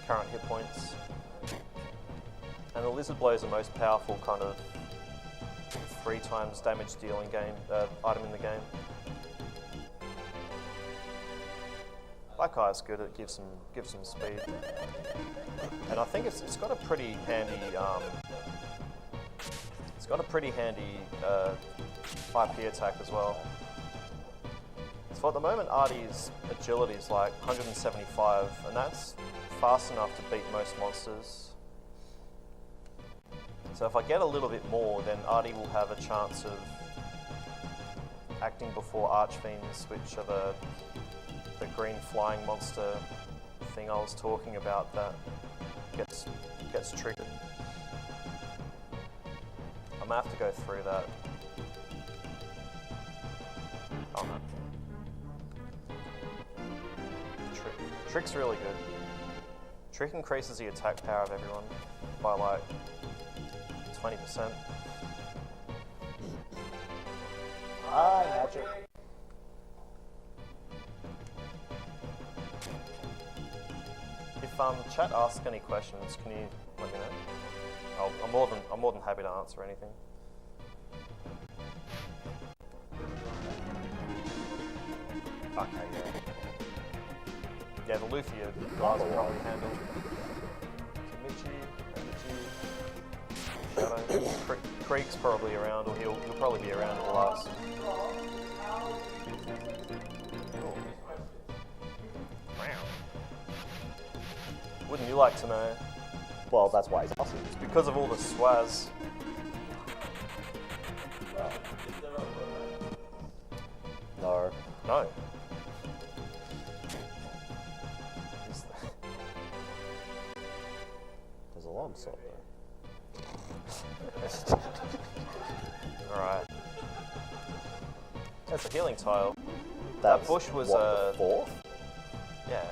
current hit points, and the lizard blow is the most powerful kind of 3 times damage dealing item in the game. That guy's good. It gives some speed, and I think it's got a pretty handy IP attack as well. So at the moment, Artie's agility is like 175, and that's fast enough to beat most monsters. So if I get a little bit more, then Artie will have a chance of acting before Archfiends, which are the green flying monster thing I was talking about that gets triggered. I'm gonna have to go through that. Oh no. Trick's really good. Trick increases the attack power of everyone by like 20%. Hi, magic. If chat asks any questions, can you let me know? I'm more than happy to answer anything. Okay, yeah. Yeah, the Lufia guys will probably handle. Shadow. Krieg's probably around, or he'll probably be around at the last. Wouldn't you like to know? Well, that's why he's awesome. It's because of all the swaz. No. No. There's a long sword there. Alright. That's a healing tile. That bush was the 4th? Yeah.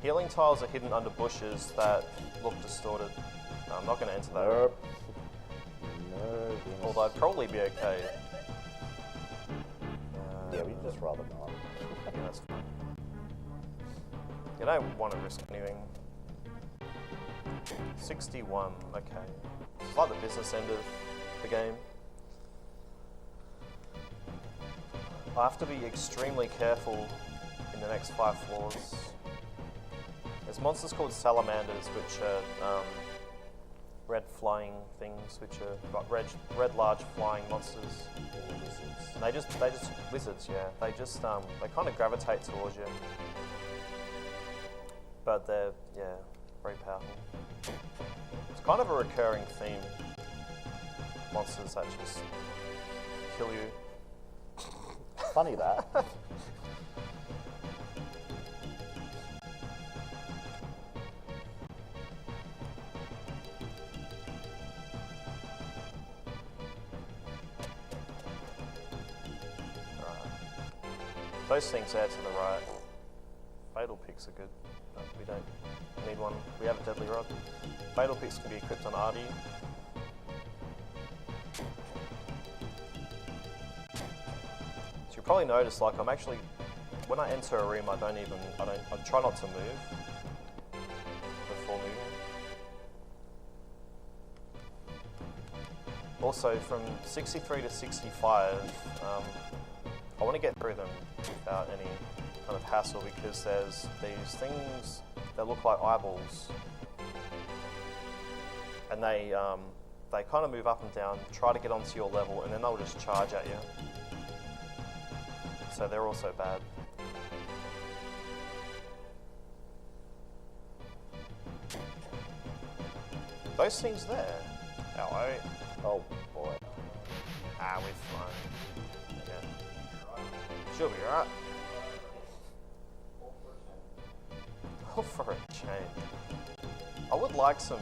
Healing tiles are hidden under bushes that look distorted. No, I'm not going to enter that. Nope. No. Although I'd probably be okay. Yeah, we'd just rather not. Yeah, that's fine. You don't want to risk anything. 61, okay. It's like the business end of the game. I have to be extremely careful in the next 5 floors. There's monsters called salamanders, which are red flying things, which are got red large flying monsters. And they just lizards, yeah. They just they kind of gravitate towards you, but they're very powerful. It's kind of a recurring theme. Monsters that just kill you. Funny that. Those things there to the right. Fatal picks are good, but we don't need one. We have a deadly rod. Fatal picks can be equipped on Artie. So you probably notice, like, I'm actually, when I enter a room, I try not to move before moving. Also, from 63 to 65, I want to get through them without any kind of hassle because there's these things that look like eyeballs, and they kind of move up and down, try to get onto your level, and then they'll just charge at you. So they're also bad. Those things there. Hello. Oh boy. We're fine. Yeah. She'll be right. All for a change. I would like some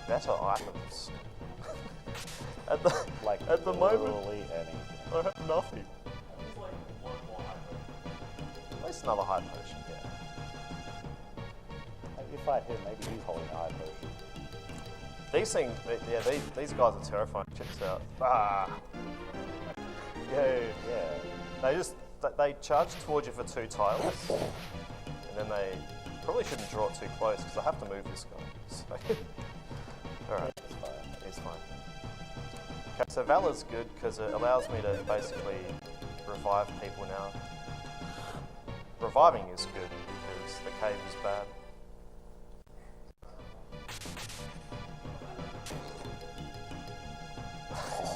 better items. at the moment, literally anything. I have nothing. At least another high potion, yeah. Maybe you fight him, maybe he's holding a high potion. These things, yeah, these guys are terrifying. Check this out. Ah! Yeah. They charge towards you for 2 tiles, and then they probably shouldn't draw it too close because I have to move this guy. So. Alright, it's fine. Okay, so Valor's good because it allows me to basically revive people now. Reviving is good because the cave is bad.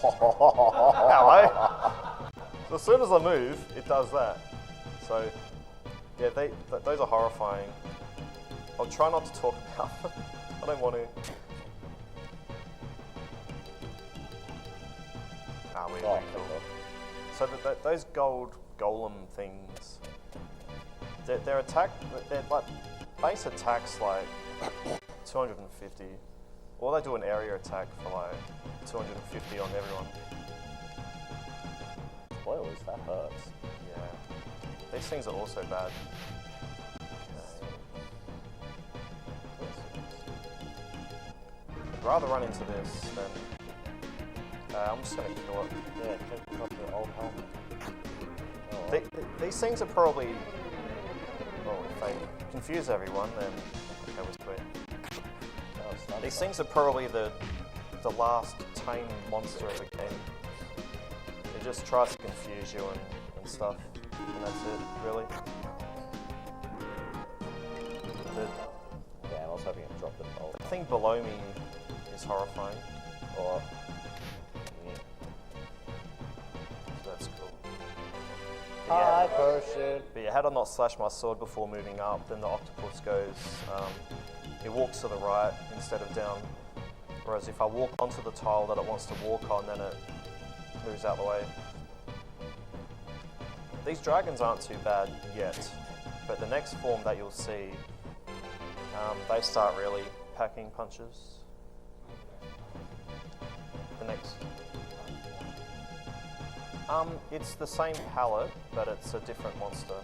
Hello. So as soon as I move, it does that. So yeah, those are horrifying. I'll try not to talk about them. I don't want to. We're cool. So those gold golem things, their attack, they're like base attacks like 250. Or they do an area attack for like 250 on everyone. Spoilers, that hurts. Yeah. These things are also bad. I'd rather run into this than... I'm just going to kill it. Yeah, check out the old helmet. These things are probably... Well, if they confuse everyone, then... Okay, we're sweet. These things are probably the last tame monster of the game. It just tries to confuse you and stuff, and that's it, really. Yeah, I was hoping it dropped the bolt. The thing below me is horrifying. Or, yeah. So that's cool. High potion. But yeah, had I not slashed my sword before moving up, then the octopus goes, it walks to the right instead of down. Whereas if I walk onto the tile that it wants to walk on, then it moves out the way. These dragons aren't too bad yet, but the next form that you'll see, they start really packing punches. The next. It's the same palette, but it's a different monster.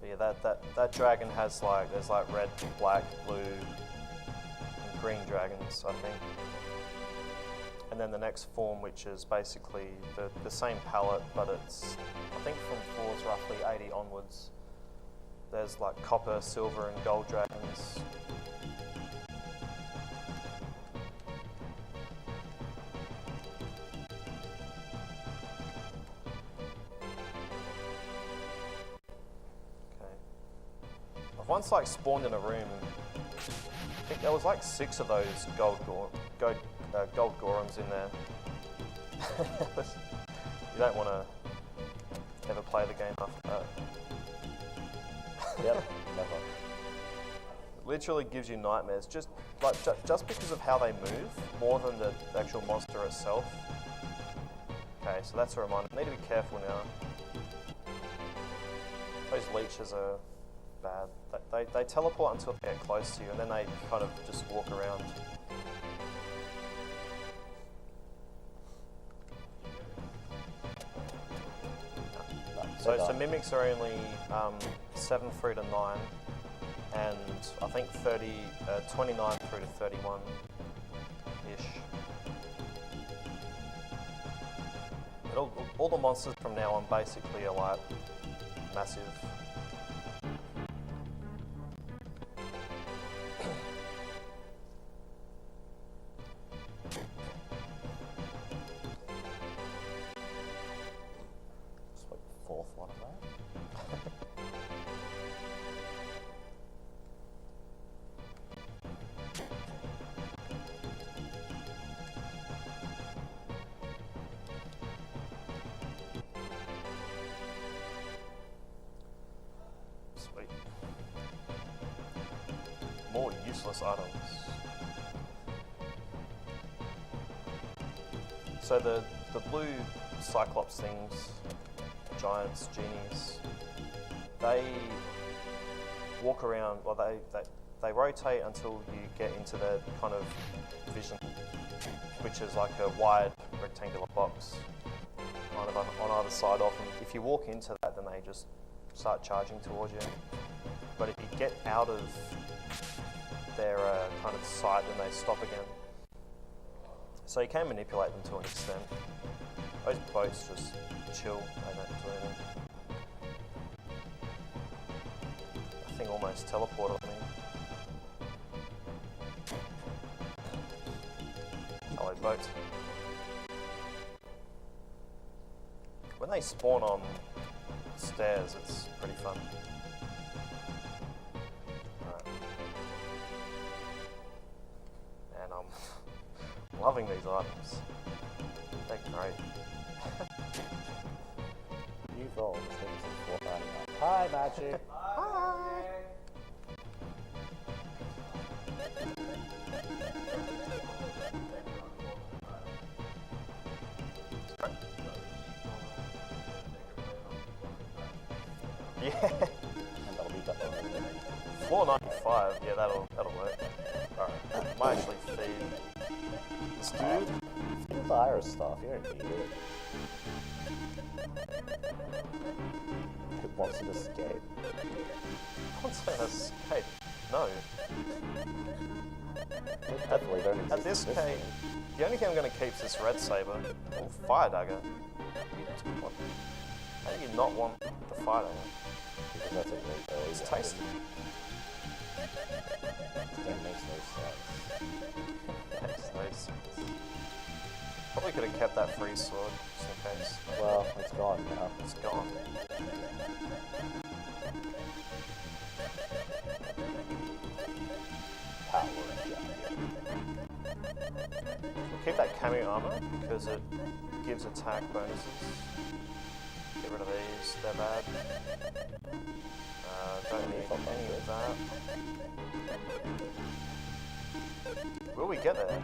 But yeah, that dragon has there's like red, black, blue, and green dragons, I think. And then the next form, which is basically the same palette, but it's, I think from floors roughly 80 onwards, there's like copper, silver, and gold dragons. I've once spawned in a room. I think there was 6 of those gold golems in there. You don't want to ever play the game after that. Yep, never. Literally gives you nightmares, just because of how they move, more than the actual monster itself. Okay, so that's a reminder. I need to be careful now. Those leeches are bad. They teleport until they get close to you, and then they kind of just walk around. So mimics are only 7 through to 9, and I think 29 through to 31-ish. all the monsters from now on basically are like massive. It's like the fourth one of that. Sweet. More useless items. So the blue Cyclops things, giants, genies, they walk around, well they rotate until you get into their kind of vision, which is like a wide rectangular box kind of on either side of them. If you walk into that, then they just start charging towards you. But if you get out of their kind of sight, then they stop again. So you can manipulate them to an extent. Those boats just chill, they don't do anything. That thing almost teleported me. Hello, boat. When they spawn on stairs, it's pretty fun. Alright. And I'm loving these items. They're great. New goal, this thing's in 499. Hi, Magic! Hi! Yeah. And that'll be better. $4.95. Yeah, that'll work. Alright. Might actually feed this dude. Feed the iris stuff, you don't need it. It wants to escape. What's an escape? No. They definitely don't exist At this in case, game. the only thing I'm going to keep is this red saber or fire dagger. What? How do you not want the fire dagger? Because that's a really early It's game. tasty. This game makes no sense. Makes no sense. Probably could have kept that free sword just in case. Well, it's gone now. It's gone. Power jacket. We'll keep that camo armor because it gives attack bonuses. Get rid of these, they're bad. Don't need any of that. Will we get there?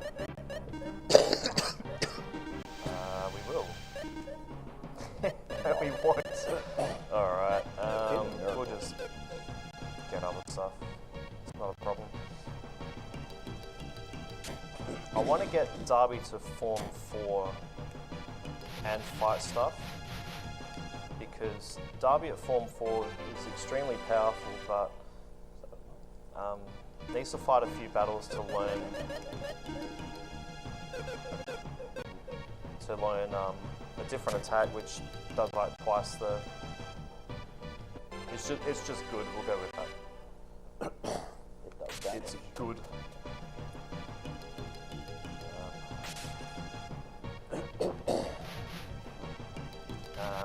We will. No, we won't. Alright, we'll just get other stuff. It's not a problem. I want to get Darby to form 4 and fight stuff, because Darby at form 4 is extremely powerful, but needs to fight a few battles to learn a different attack, which does like twice the. It's just good. We'll go with that. It does damage. It's good.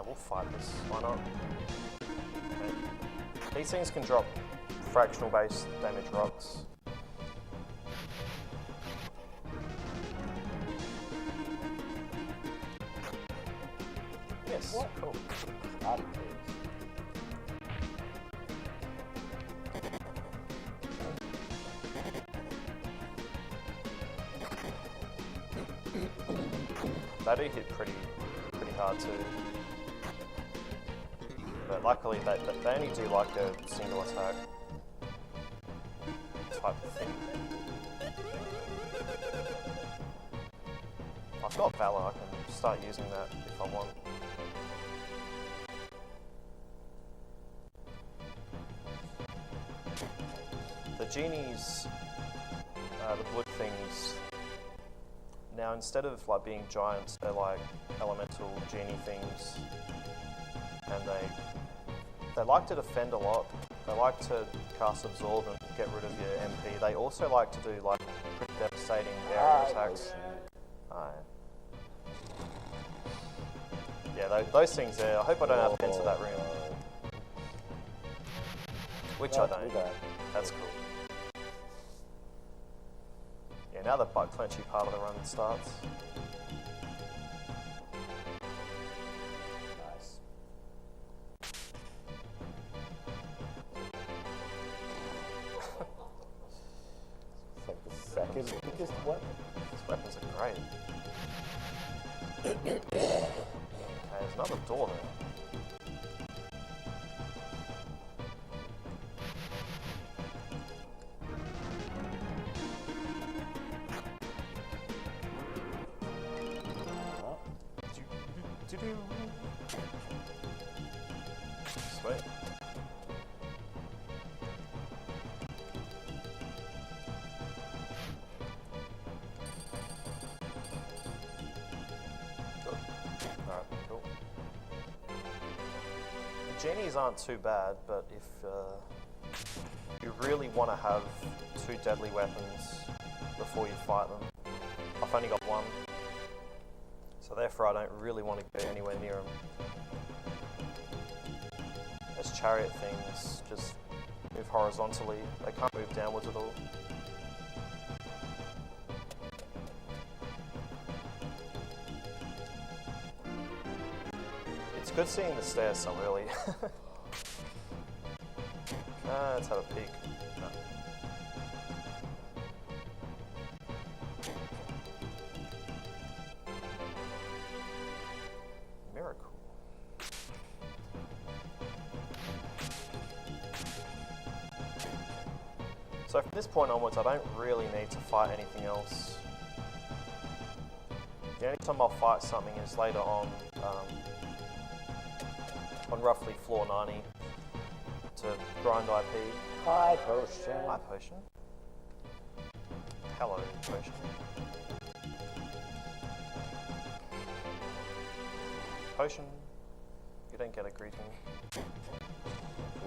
We'll fight this. Why not? Okay. These things can drop fractional base damage rocks. Yes. What? Cool. Party They do hit pretty hard too. But luckily they only do like a single attack type of thing. I've got Valor, I can start using that if I want. The genies, the blue things, Now instead of like being giants, they're like elemental genie things, and they like to defend a lot. They like to cast absorb and get rid of your MP. They also like to do like pretty devastating area attacks. Yeah, those things there. I hope I don't have to enter that room. Which I don't. That's cool. Yeah, now the bug clenchy part of the run starts. Nice. It's like the second biggest weapon. These weapons are great. Okay, there's another door there. Sweet. Good. Alright, cool. The genies aren't too bad, but if you really want to have 2 deadly weapons before you fight them, I've only got 1. So therefore I don't really want to go anywhere near them. Those chariot things just move horizontally. They can't move downwards at all. It's good seeing the stairs so early. Let's have a peek. No. Miracle. So from this point onwards, I don't really need to fight anything else. The only time I'll fight something is later on roughly floor 90 to grind IP. High potion. High potion. Hello, potion. Potion. You don't get a greeting.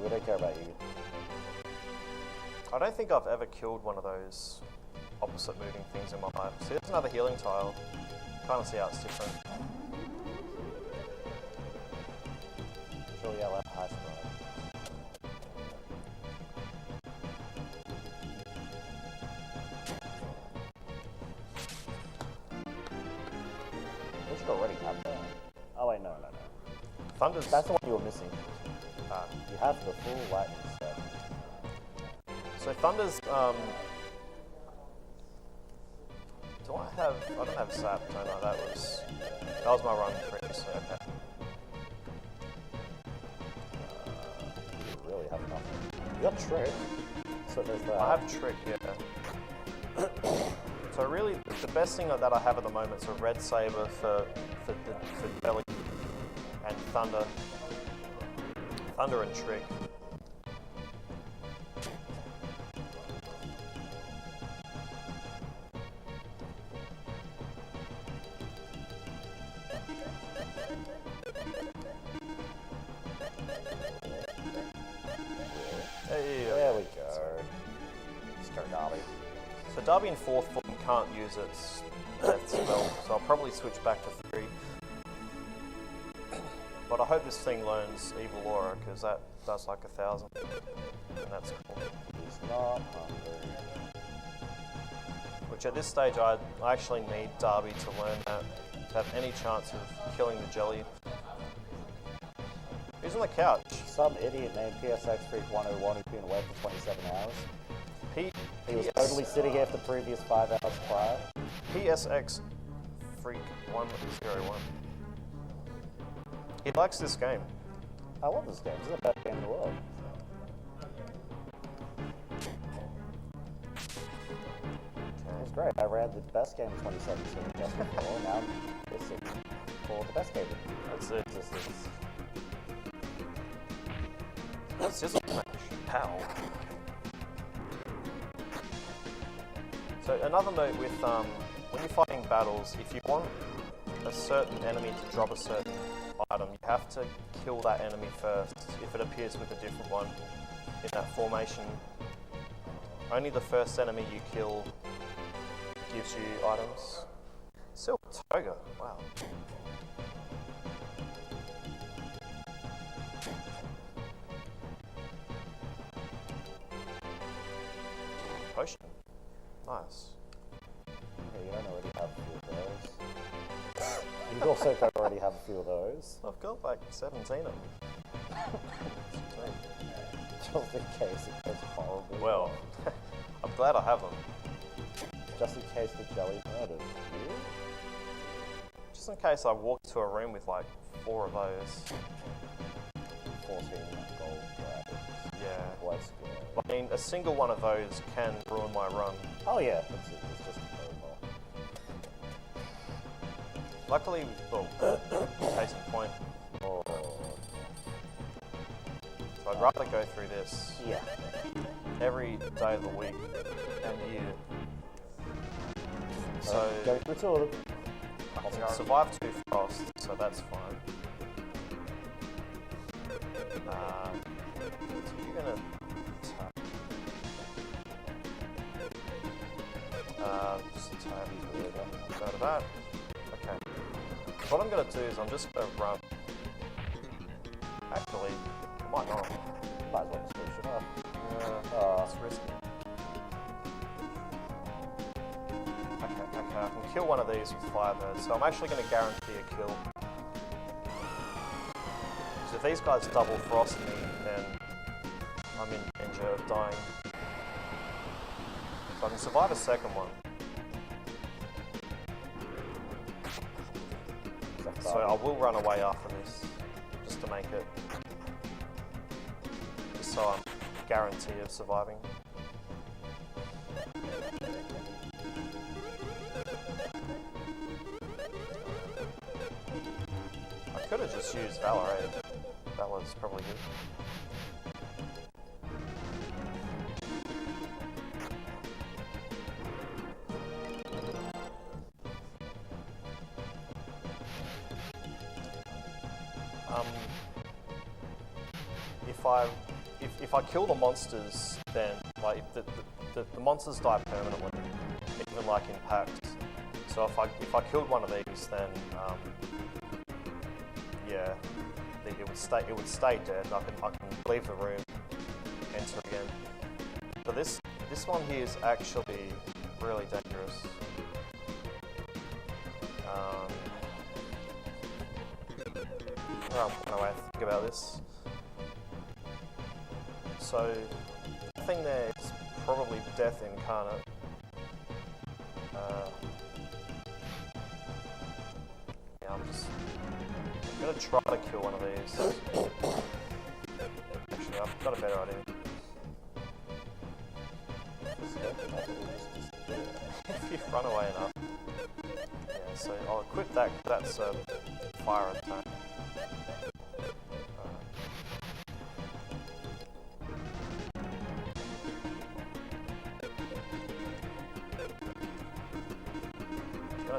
We don't care about you. I don't think I've ever killed one of those opposite moving things in my life. See, there's another healing tile. Kind of see how it's different. Sure, yeah, left high spot. We should already have that. Oh wait, no. Thunder's... That's the one you were missing. You have the full lightning set. So Thunder's, do I have... I don't have Zap, no, that was my run previously, okay. You really have nothing. You got Trick, so there's that. I have Trick, yeah. So really, the best thing that I have at the moment is a Red Saber for Belly and Thunder. Thunder and Trick. Hey, There we go. Start Derby. so Darby in 4th form can't use its death spell, so I'll probably switch back to 3. But I hope this thing learns Evil Aura, because that does like 1,000. And that's cool. He's not hungry. Which at this stage I actually need Darby to learn that, to have any chance of killing the jelly. Who's on the couch? Some idiot named PSX Freak 101 who's been away for 27 hours. He was totally sitting here for the previous 5 hours prior. PSX Freak 101. He likes this game. I love this game. This is the best game in the world. It was great. I ran the best game in 2017 just before. Now this is for the best game. That's it. That's just a match. Pow. So another note with when you're fighting battles, if you want a certain enemy to drop a certain item, you have to kill that enemy first if it appears with a different one in that formation. Only the first enemy you kill gives you items. Silk Toga, wow. Potion, nice. Yeah, you don't already have a few of those. You also don't already have a few of those. I've got like 17 of them. Excuse me. Just in case it goes horribly. Well, I'm glad I have them. Just in case the jelly murdered you. Just in case I walk into a room with like 4 of those. 14 gold dragons. Yeah. Let's go. I mean, a single one of those can ruin my run. Oh yeah, it's just a protocol. Luckily, well, case in point. Oh. So I'd rather go through this Yeah. every day of the week and year. So Go through two of them. I can survive 2 frosts, so that's fine. So you're gonna attack. Just attack. Go to that. Okay. What I'm gonna do is I'm just gonna run. Actually, I might not. Might as well just finish it off. That's risky. Okay, I can kill one of these with fire birds, so I'm actually going to guarantee a kill. Because if these guys double frost me, then I'm in danger of dying. So I can survive a second one. So I will run away after this, just to make it, just so I'm guaranteed of surviving. I could have just used Valor, eh? Valor's probably good. If I kill the monsters, then like the monsters die permanently, even like in packs. So if I killed one of these, then yeah, it would stay dead. I can leave the room, enter again. But this one here is actually really dangerous. No way to think about this. So, the thing there is probably Death Incarnate. Yeah, I'm gonna try to kill one of these. Actually, I've got a better idea. If you run away enough. Yeah, so I'll equip that, that's a fire attack.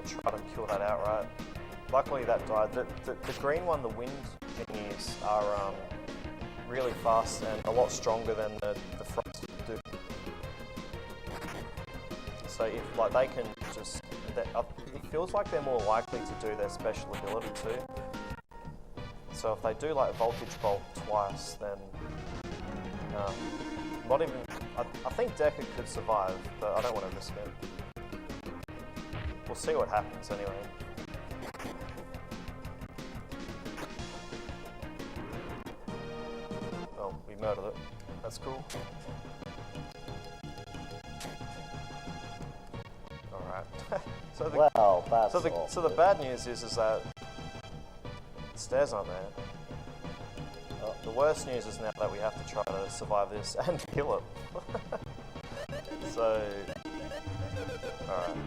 Try to kill that outright. Luckily that died. The green one, the wind thingies, are really fast and a lot stronger than the frost do. So if like they can just, it feels like they're more likely to do their special ability too. So if they do like Voltage Bolt twice, then not even. I think Decker could survive, but I don't want to risk it. We'll see what happens anyway. Well, we murdered it. That's cool. Alright. So the bad news is that the stairs aren't there. The worst news is now that we have to try to survive this and kill it. So, alright.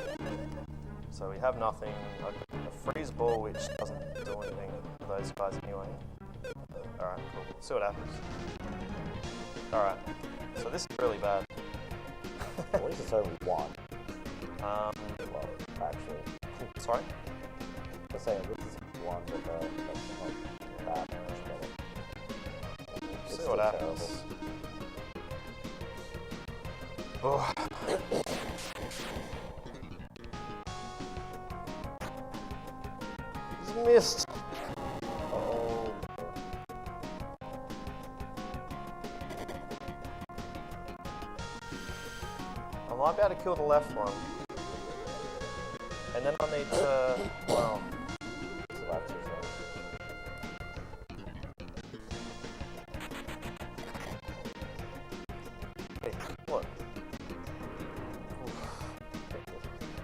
So we have nothing, a freeze ball which doesn't do anything to those guys anyway. Alright, cool. We'll see what happens. Alright, so this is really bad. At least it's only one. actually. Sorry? I'm saying this is one, but that's not that much better. It's See still what happens. Oh. He's missed. Oh, I might be able to kill the left one. And then I need to, well, so that's just hey, what?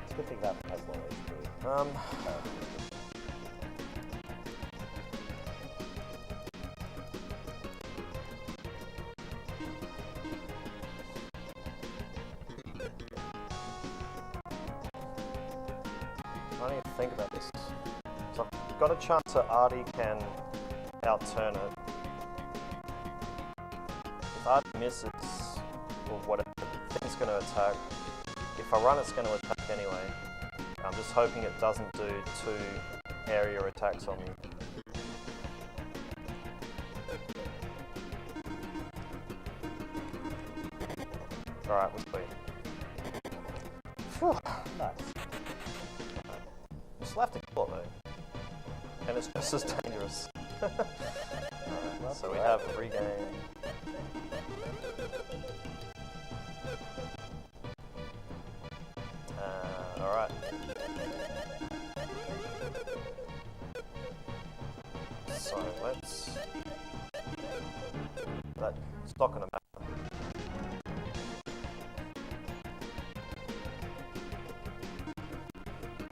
it's a good thing that has low HP. I need to think about this. So I've got a chance that Artie can outturn it. If Artie misses, or whatever, the thing's going to attack. If I run, it's going to attack anyway. I'm just hoping it doesn't do 2 area attacks on me. Alright, we'll see. Phew. Nice. You still have to kill it though. And it's just as dangerous. Alright, so we have regain. Alright. So let's... That's not gonna matter.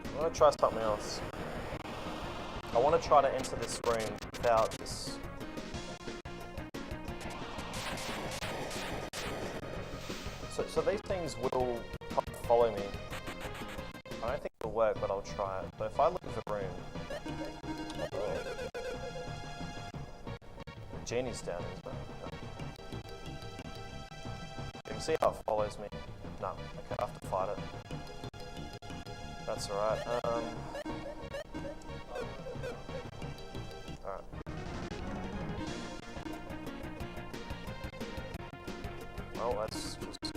I'm gonna try something else. I want to try to enter this room without this. So these things will follow me. I don't think it'll work, but I'll try it. But if I look at the room, the genie's down, isn't it? You can see how it follows me. No, okay, I have to fight it. That's alright. Alright. Well, that's just...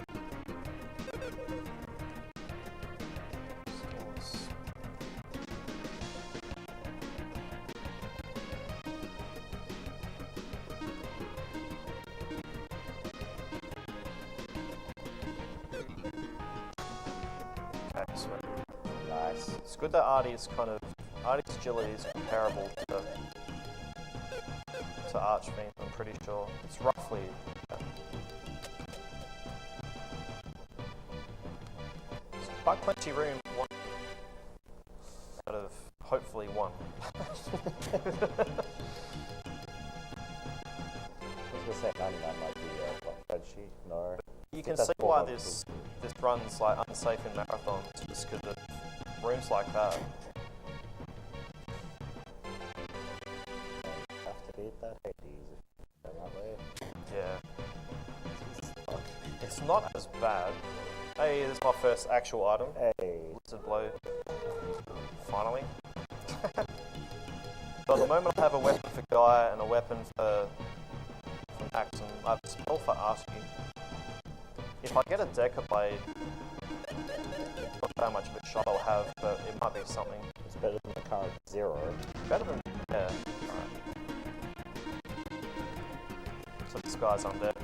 Okay, sweet. Nice. It's good that Artie's agility is comparable to Archfiend, I'm pretty sure. It's roughly... It's quite plenty room, one out of hopefully one. I was gonna say 99 might be what, spreadsheet? No. You can That's see why all this run's like unsafe in marathons, just because of rooms like that. Have to beat that Hades if you go that way. Yeah. It's not as bad. Hey, this is my first actual item. Hey. Lizard blow. Finally. So at the moment I have a weapon for Guy and a weapon for Max, and I have a spell for Archie. If I get a Decker Blade, not how much of a shot I'll have, but it might be something. It's better than the current 0. Better than, yeah. Alright. So this guy's undead.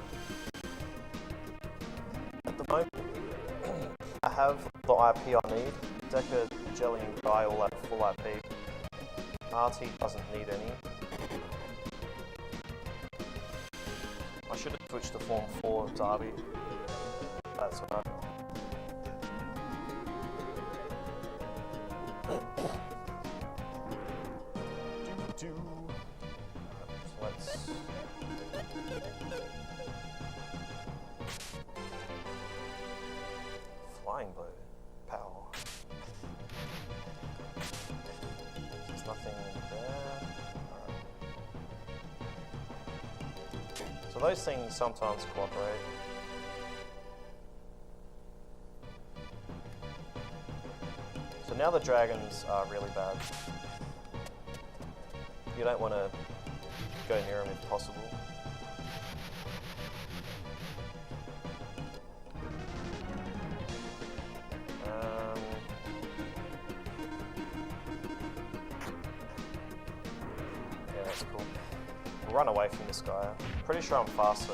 At the moment, I have the IP I need. Decker, Jelly and Guy all have full IP. RT doesn't need any. I should have switched to Form 4 Derby. That's right. So let's... Flying blow. Power. There's nothing there. Alright. So those things sometimes cooperate. So now the dragons are really bad. You don't want to go near them if possible. Yeah, that's cool. We'll run away from this guy. Pretty sure I'm faster.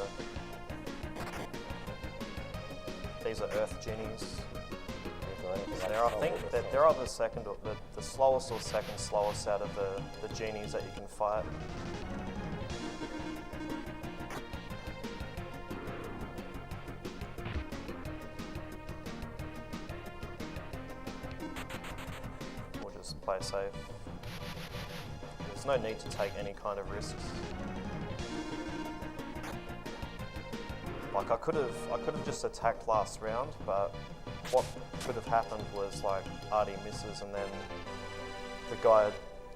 These are Earth Genies. I think that there are the slowest or second slowest out of the genies that you can fight. We'll just play safe. There's no need to take any kind of risks. Like I could have just attacked last round, but what could have happened was like Artie misses and then the guy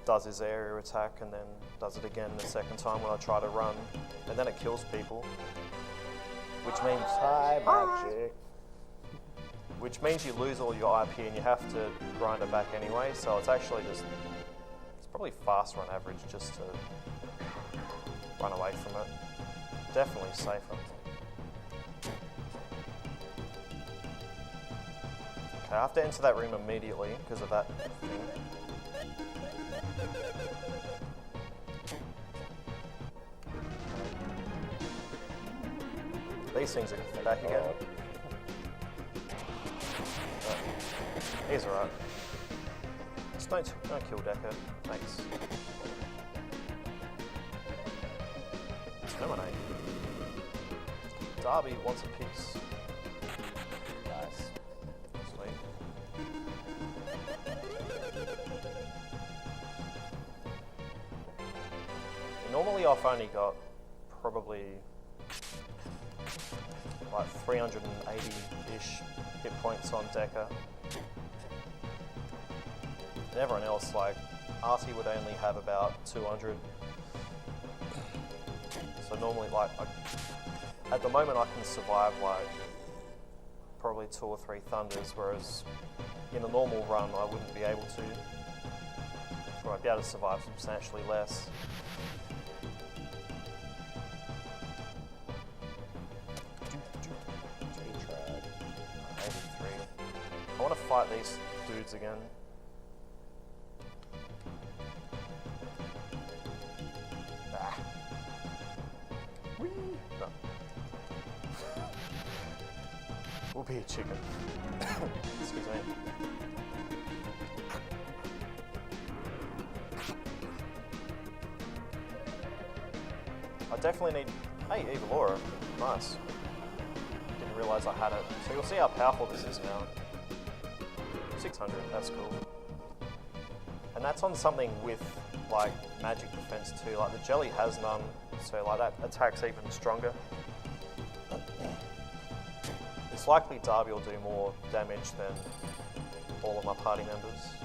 does his area attack and then does it again the second time when I try to run, and then it kills people, which means which means you lose all your IP and you have to grind it back anyway. So it's actually it's probably faster on average just to run away from it. Definitely safer. I have to enter that room immediately because of that thing. These things are back again. He's alright. Just don't kill Decker. Thanks. Terminate. Darby wants a piece. Nice. Normally I've only got probably like 380-ish hit points on Decker. And everyone else, like Artie would only have about 200. So normally at the moment I can survive like probably 2 or 3 thunders, whereas in a normal run I wouldn't be able to. Or I'd be able to survive substantially less. I want to fight these dudes again. Ah. Whee! No. We'll be a chicken. Excuse me. I definitely need... Hey, Evilora. Nice. Didn't realise I had it. So you'll see how powerful this is now. 600, that's cool. And that's on something with like magic defense too. Like the jelly has none, so like that attack's even stronger. It's likely Darby will do more damage than all of my party members.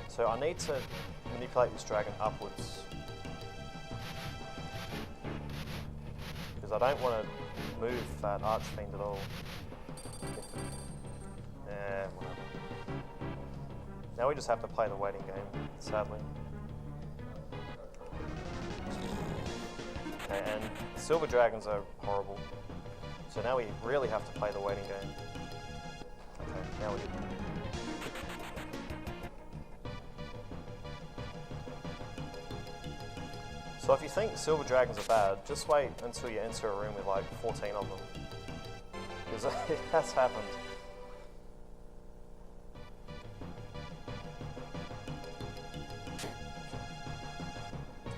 So I need to manipulate this dragon upwards. Because I don't want to move that Archfiend at all. Yeah, whatever. Now we just have to play the waiting game, sadly. Okay, and silver dragons are horrible. So now we really have to play the waiting game. Okay, now we do. So if you think silver dragons are bad, just wait until you enter a room with like 14 of them. Because it has happened.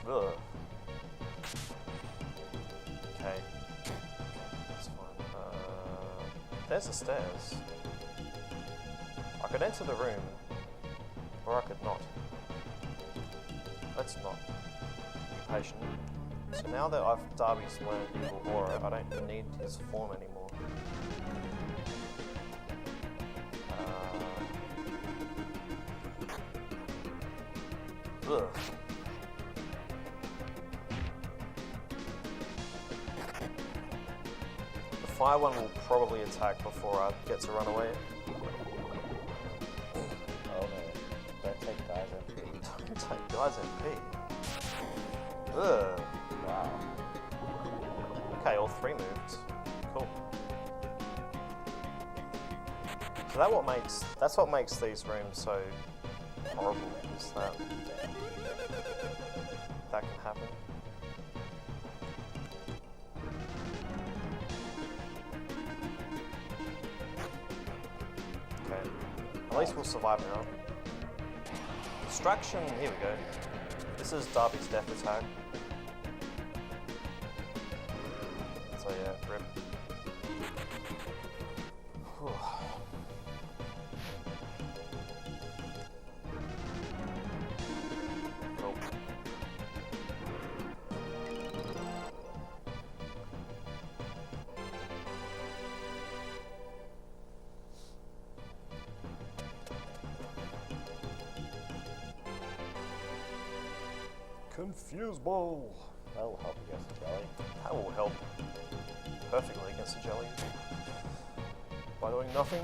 Ugh. Okay. That's fine. There's the stairs. I could enter the room, or I could not. Let's not. Be patient. So now that Darby's learned Evil Aura, I don't need his form anymore. Ugh. The fire one will probably attack before I get to run away. guy's MP. Ugh. Wow. Okay, all three moved. Cool. So that's what makes these rooms so horrible, is that can happen. Okay. At least we'll survive now. Distraction, here we go. This is Darby's death attack. So yeah, rip. Whew. Cool. Confuse ball. That will help against the jelly. That will help perfectly against the jelly by doing nothing.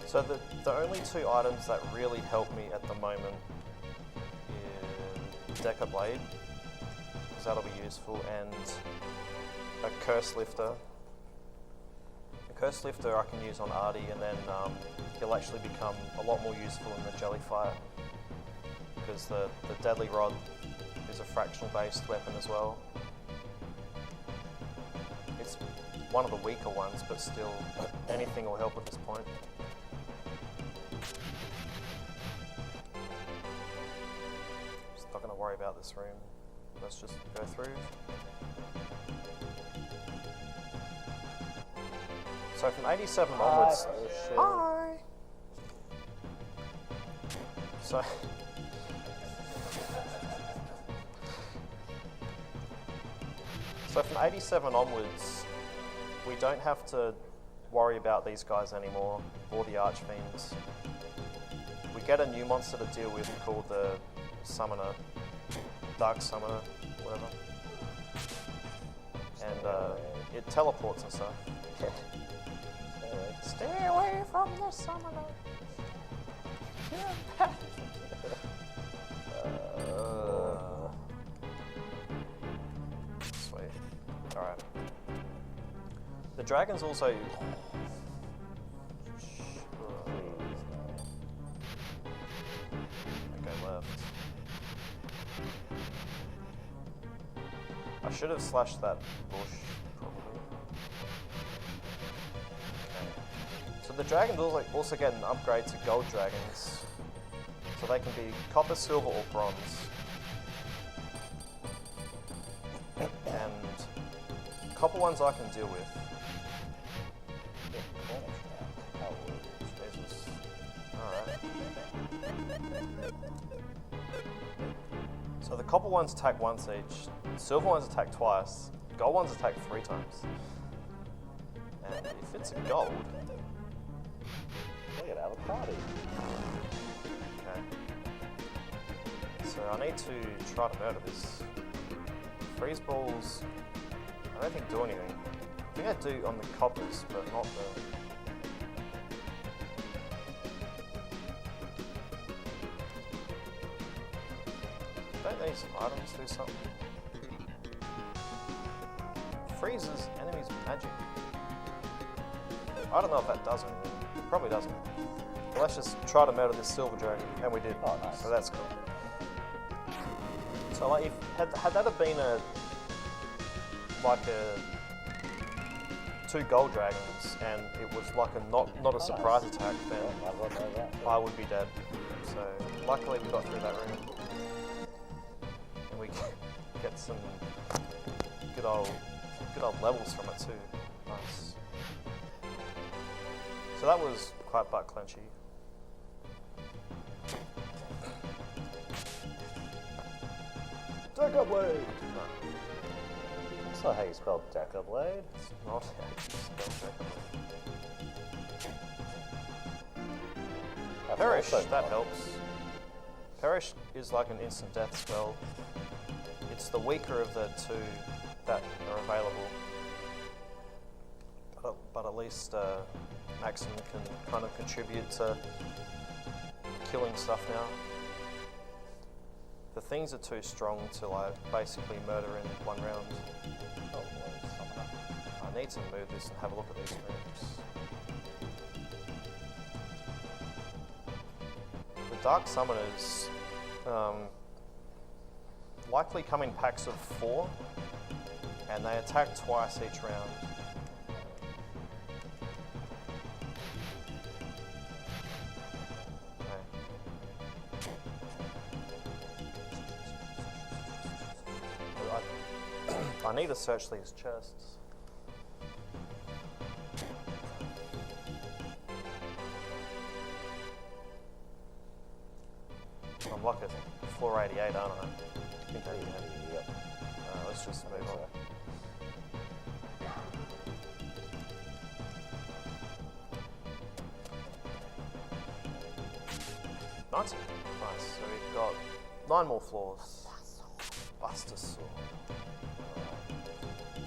So the only two items that really help me at the moment is Deca Blade, because that'll be useful, and a Curse Lifter. A Curse Lifter I can use on Artie, and then he'll actually become a lot more useful in the jelly fight, because the Deadly Rod is a fractional based weapon as well. It's one of the weaker ones, but still anything will help at this point. Just not going to worry about this room. Let's just go through. So from 87 onwards. Oh, shit. Hi! So. So from 87 onwards, we don't have to worry about these guys anymore, or the Archfiends. We get a new monster to deal with called the Summoner, Dark Summoner, whatever. And it teleports and stuff. Stay away from the Summoner! Sweet. Alright. The dragons also... Okay, left. I should have slashed that bush, probably. Okay. So the dragons also get an upgrade to gold dragons. So they can be copper, silver, or bronze. And copper ones I can deal with. Jesus. Alright. So the copper ones attack once each, silver ones attack twice, gold ones attack 3 times. And if it's a gold... We're gonna have a party. Okay. So I need to try to murder this. Freeze balls, I don't think do anything. I think I do on the coppers, but not the... Don't these items do something? Freezes enemies magic. I don't know if that does anything. It probably doesn't. Well, let's just try to murder this silver dragon, and we did. Oh, nice. So that's cool. So like, if had that have been like 2 gold dragons, and it was like a not a surprise attack, then I would be dead. So luckily we got through that room, and we get some good old levels from it too. Nice. So that was quite butt clenchy. Deca Blade! No, That's not how you spell Deca Blade. it's not how you spell Deca Blade. Perish, that helps. Perish is like an instant death spell. It's the weaker of the 2 that are available. But at least Maxim can kind of contribute to killing stuff now. The things are too strong to like basically murder in one round. Oh, boy, summoner. I need to move this and have a look at these groups. The Dark Summoners likely come in packs of 4, and they attack twice each round. I need to search these chests. I'm like at 488, aren't I? I think I am. Yep. Let's just move on. 90. Nice. So we've got 9 more floors. Buster Saw.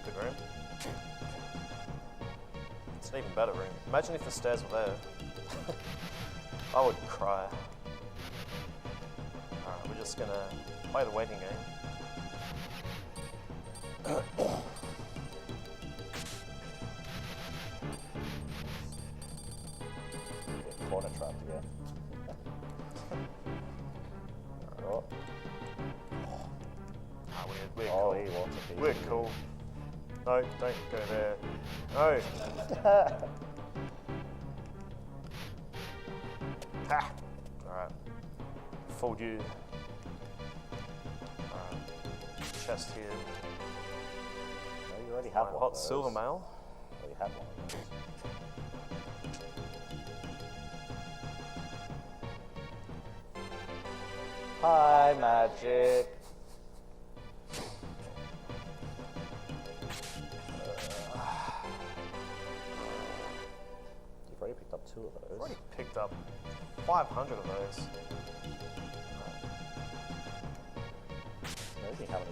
Good room. It's an even better room. Imagine if the stairs were there. I would cry. Alright, we're just gonna play the waiting game. Get corner trapped again. Oh. We're Oh, cool. he wants a piece. We're cool. No, don't go there. No. Ha! Alright. Fooled you. Alright. Chest here. No, you already have one Hot of those. silver mail. Oh, you had one of those. Hi, magic. You've already picked up 2 of I've those. already picked up 500 of those. It's amazing how many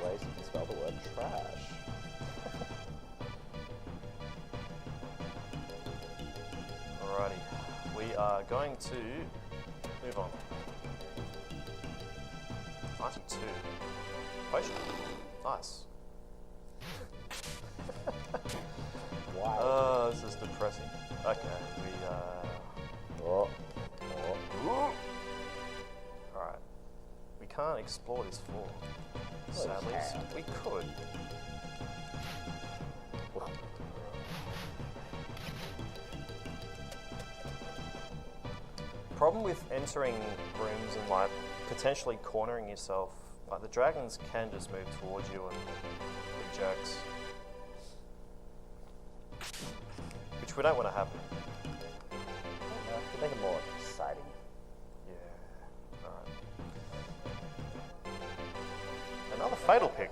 ways you can spell the word trash. Alrighty. We are going to move on. 92. Potion. Nice. Wow. Oh, this is depressing. Okay, Oh. Alright. We can't explore this floor. Sadly. can. We could. Problem with entering rooms and like potentially cornering yourself, like the dragons can just move towards you and be jerks. Which we don't want to happen. No, to make it more exciting. Yeah. Alright. Another fatal pick.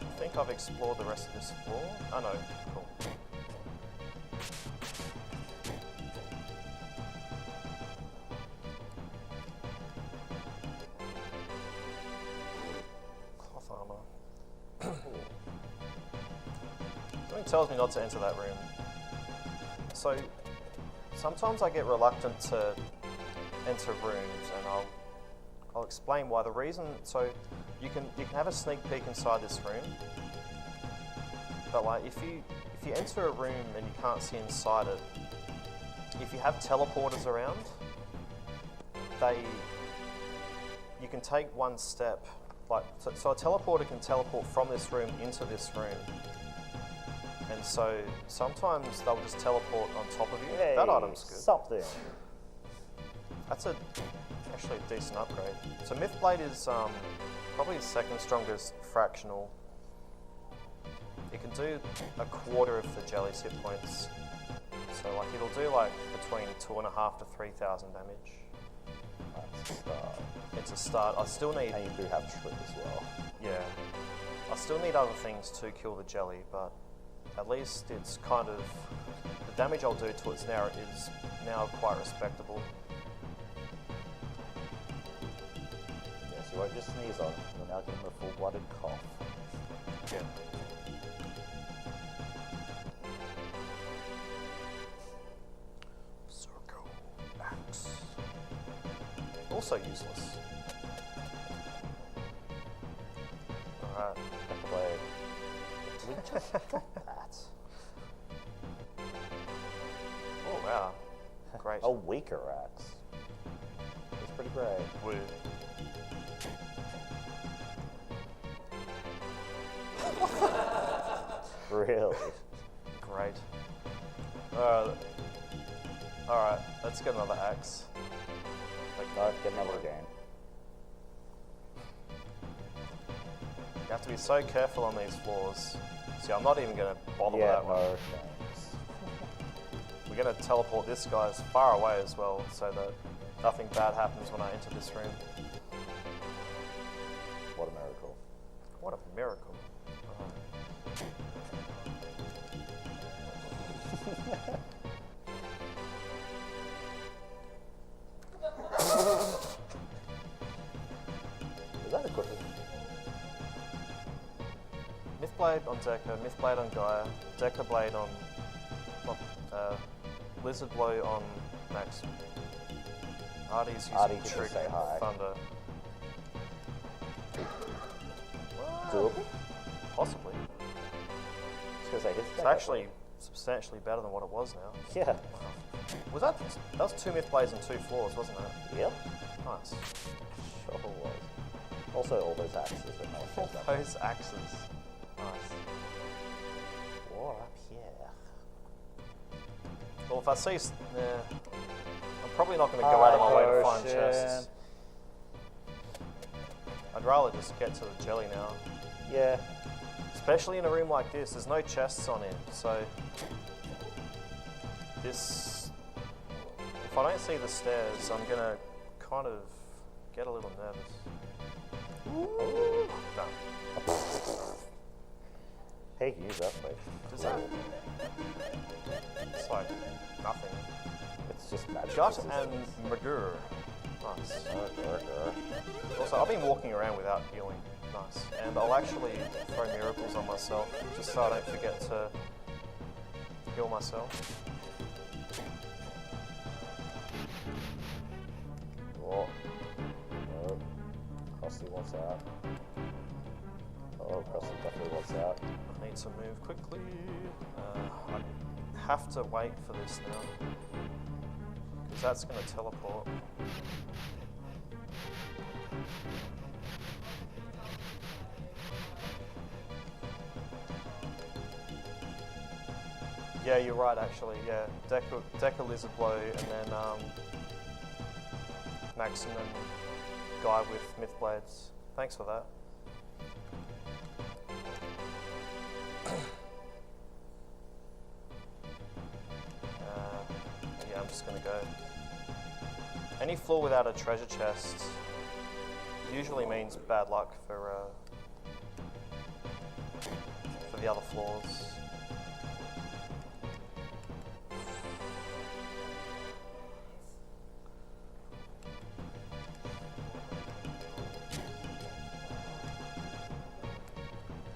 I think I've explored the rest of this floor. Oh no, cool. Cloth armor. Something tells me not to enter that room. So sometimes I get reluctant to enter rooms, and I'll explain why. The reason, so you can have a sneak peek inside this room, but like if you enter a room and you can't see inside it, if you have teleporters around, you can take one step. Like so a teleporter can teleport from this room into this room. And so sometimes they'll just teleport on top of you. Hey, that item's good. Something. That's actually a decent upgrade. So Mythblade is probably the second strongest fractional. It can do a quarter of the jelly's hit points. So like it'll do like between 2,500 to 3,000 damage. That's a start. It's a start. I still need, And you do have Trip as well. yeah, I still need other things to kill the jelly, but at least it's kind of, the damage I'll do to it now is now quite respectable. Yes, you won't just sneeze on him. You'll now give him a full-blooded cough. Yeah. also useless. Alright. Blade. We just got that. Oh wow. Great. A weaker axe. It's pretty great. Woo. Really? Great. Alright, let's get another axe. No, get another game. You have to be so careful on these floors. See, I'm not even going to bother with Yeah, that one. no thanks. We're going to teleport this guy as far away as well, so that nothing bad happens when I enter this room. What a miracle. What a miracle. Is that equipment? Mythblade on Decker, Mythblade on Gaia, Decker Blade on Lizard Blow on Maxim. Artie's Artie, using did you Trick say hi? Thunder. Doable? Possibly. Just gonna say his It's actually substantially better than what it was now. Yeah. Was that was 2 Mythblades and 2 floors, wasn't it? Yep. Nice. Sure was. Also, all those axes, but no All offense. those axes. Nice. War up here. Well, if I see, I'm probably not going to go out of my way to find Potion. chests. I'd rather just get to the jelly now. Yeah. Especially in a room like this, there's no chests on it, so this, if I don't see the stairs, I'm going to kind of get a little nervous. Ooh. No. Hey, can you use that, please? Does that? It's like nothing. It's just magic. Gut and Magur. Nice. Also, I've been walking around without healing. Nice. And I'll actually throw miracles on myself, just so I don't forget to heal myself. Oh. No. Krusty wants out. Oh, Krusty definitely wants out. I need to move quickly. I have to wait for this now, because that's going to teleport. Yeah, you're right actually, yeah. Decker Lizard Blow and then Maximum Guy with Mythblades. Thanks for that. Yeah, I'm just gonna go. Any floor without a treasure chest usually means bad luck for the other floors.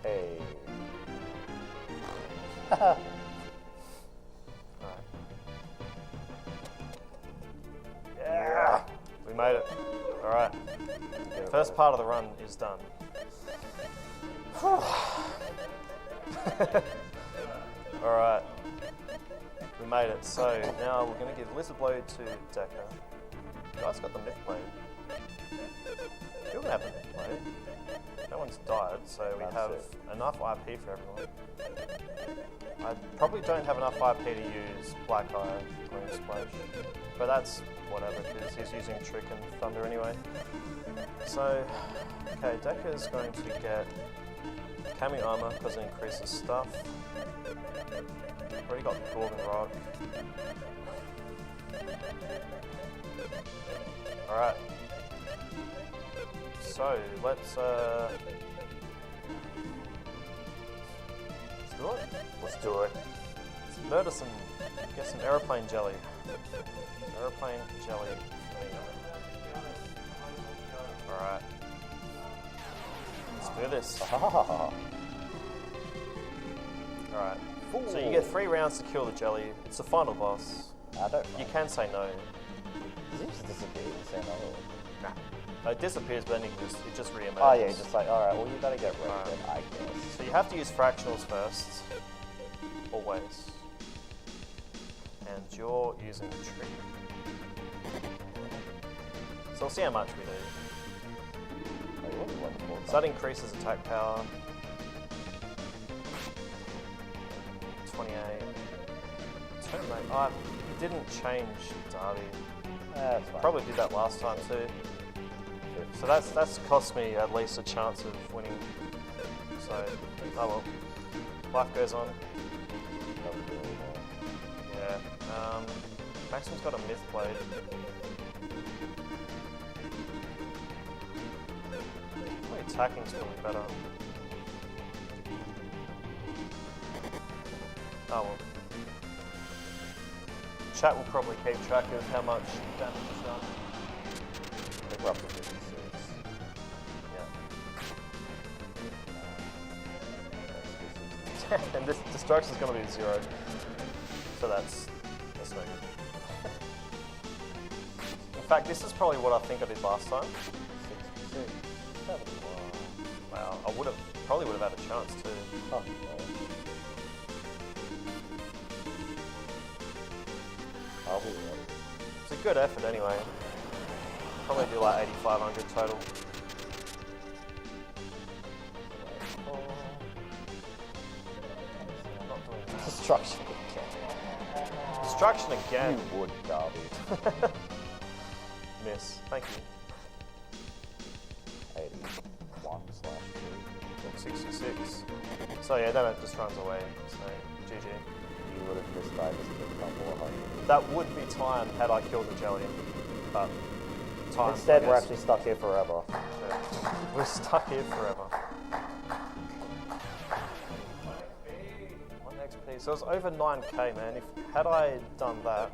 Hey. Alright. Yeah! We made it. Alright. First part of the run is done. Alright. We made it. So now we're going to give Lizard Blow to Decker. You guys got the Mythblade. You're going to have the Mythblade. No one's died, so we have enough IP for everyone. I probably don't have enough IP to use Black Eye Moon Splash, but that's whatever, because he's using Trick and Thunder anyway. So, okay, Decker's going to get Kami Armor because it increases stuff. Already got Gorgon Rock. Alright. So, let's do it. Let's do it. Let's murder some, get some aeroplane jelly. Aeroplane jelly for me. Alright. Let's do this. Alright. So you get 3 rounds to kill the jelly. It's the final boss. I don't You know. can say no. Does he just disappear and say no? Nah. It disappears, but then it just re-emerges. Oh yeah, just like, alright, well you better get rid of it, I guess. So you have to use fractionals first. Always. And you're using the tree. So we'll see how much we do. Oh, you want to So that increases attack power. 28. Turn rate. Oh, it didn't change Darby. That's fine. Probably did that last time too. So that's cost me at least a chance of winning. So, oh well. Life goes on. Yeah. Maxim's got a myth blade. Probably attacking's probably better. Oh well. Chat will probably keep track of how much damage is done. I think we're up to 56. Yeah. And this destruction is going to be 0. So that's no good. In fact, this is probably what I think I did last time. 66. 71. Wow, I probably would have had a chance to. Oh, I'll be ready. It's a good effort anyway. Probably do like 8,500 total. Not doing that. Destruction again. Destruction again. You would, Darby. Miss. Thank you. 81/2. 66. So yeah, then it just runs away. So GG. You would have just died as a couple of 100. That would be time had I killed the jelly, but time. Instead, I we're guess. actually stuck here forever. Yeah. We're stuck here forever. 1 XP. So it's over 9k, man. Had I done that,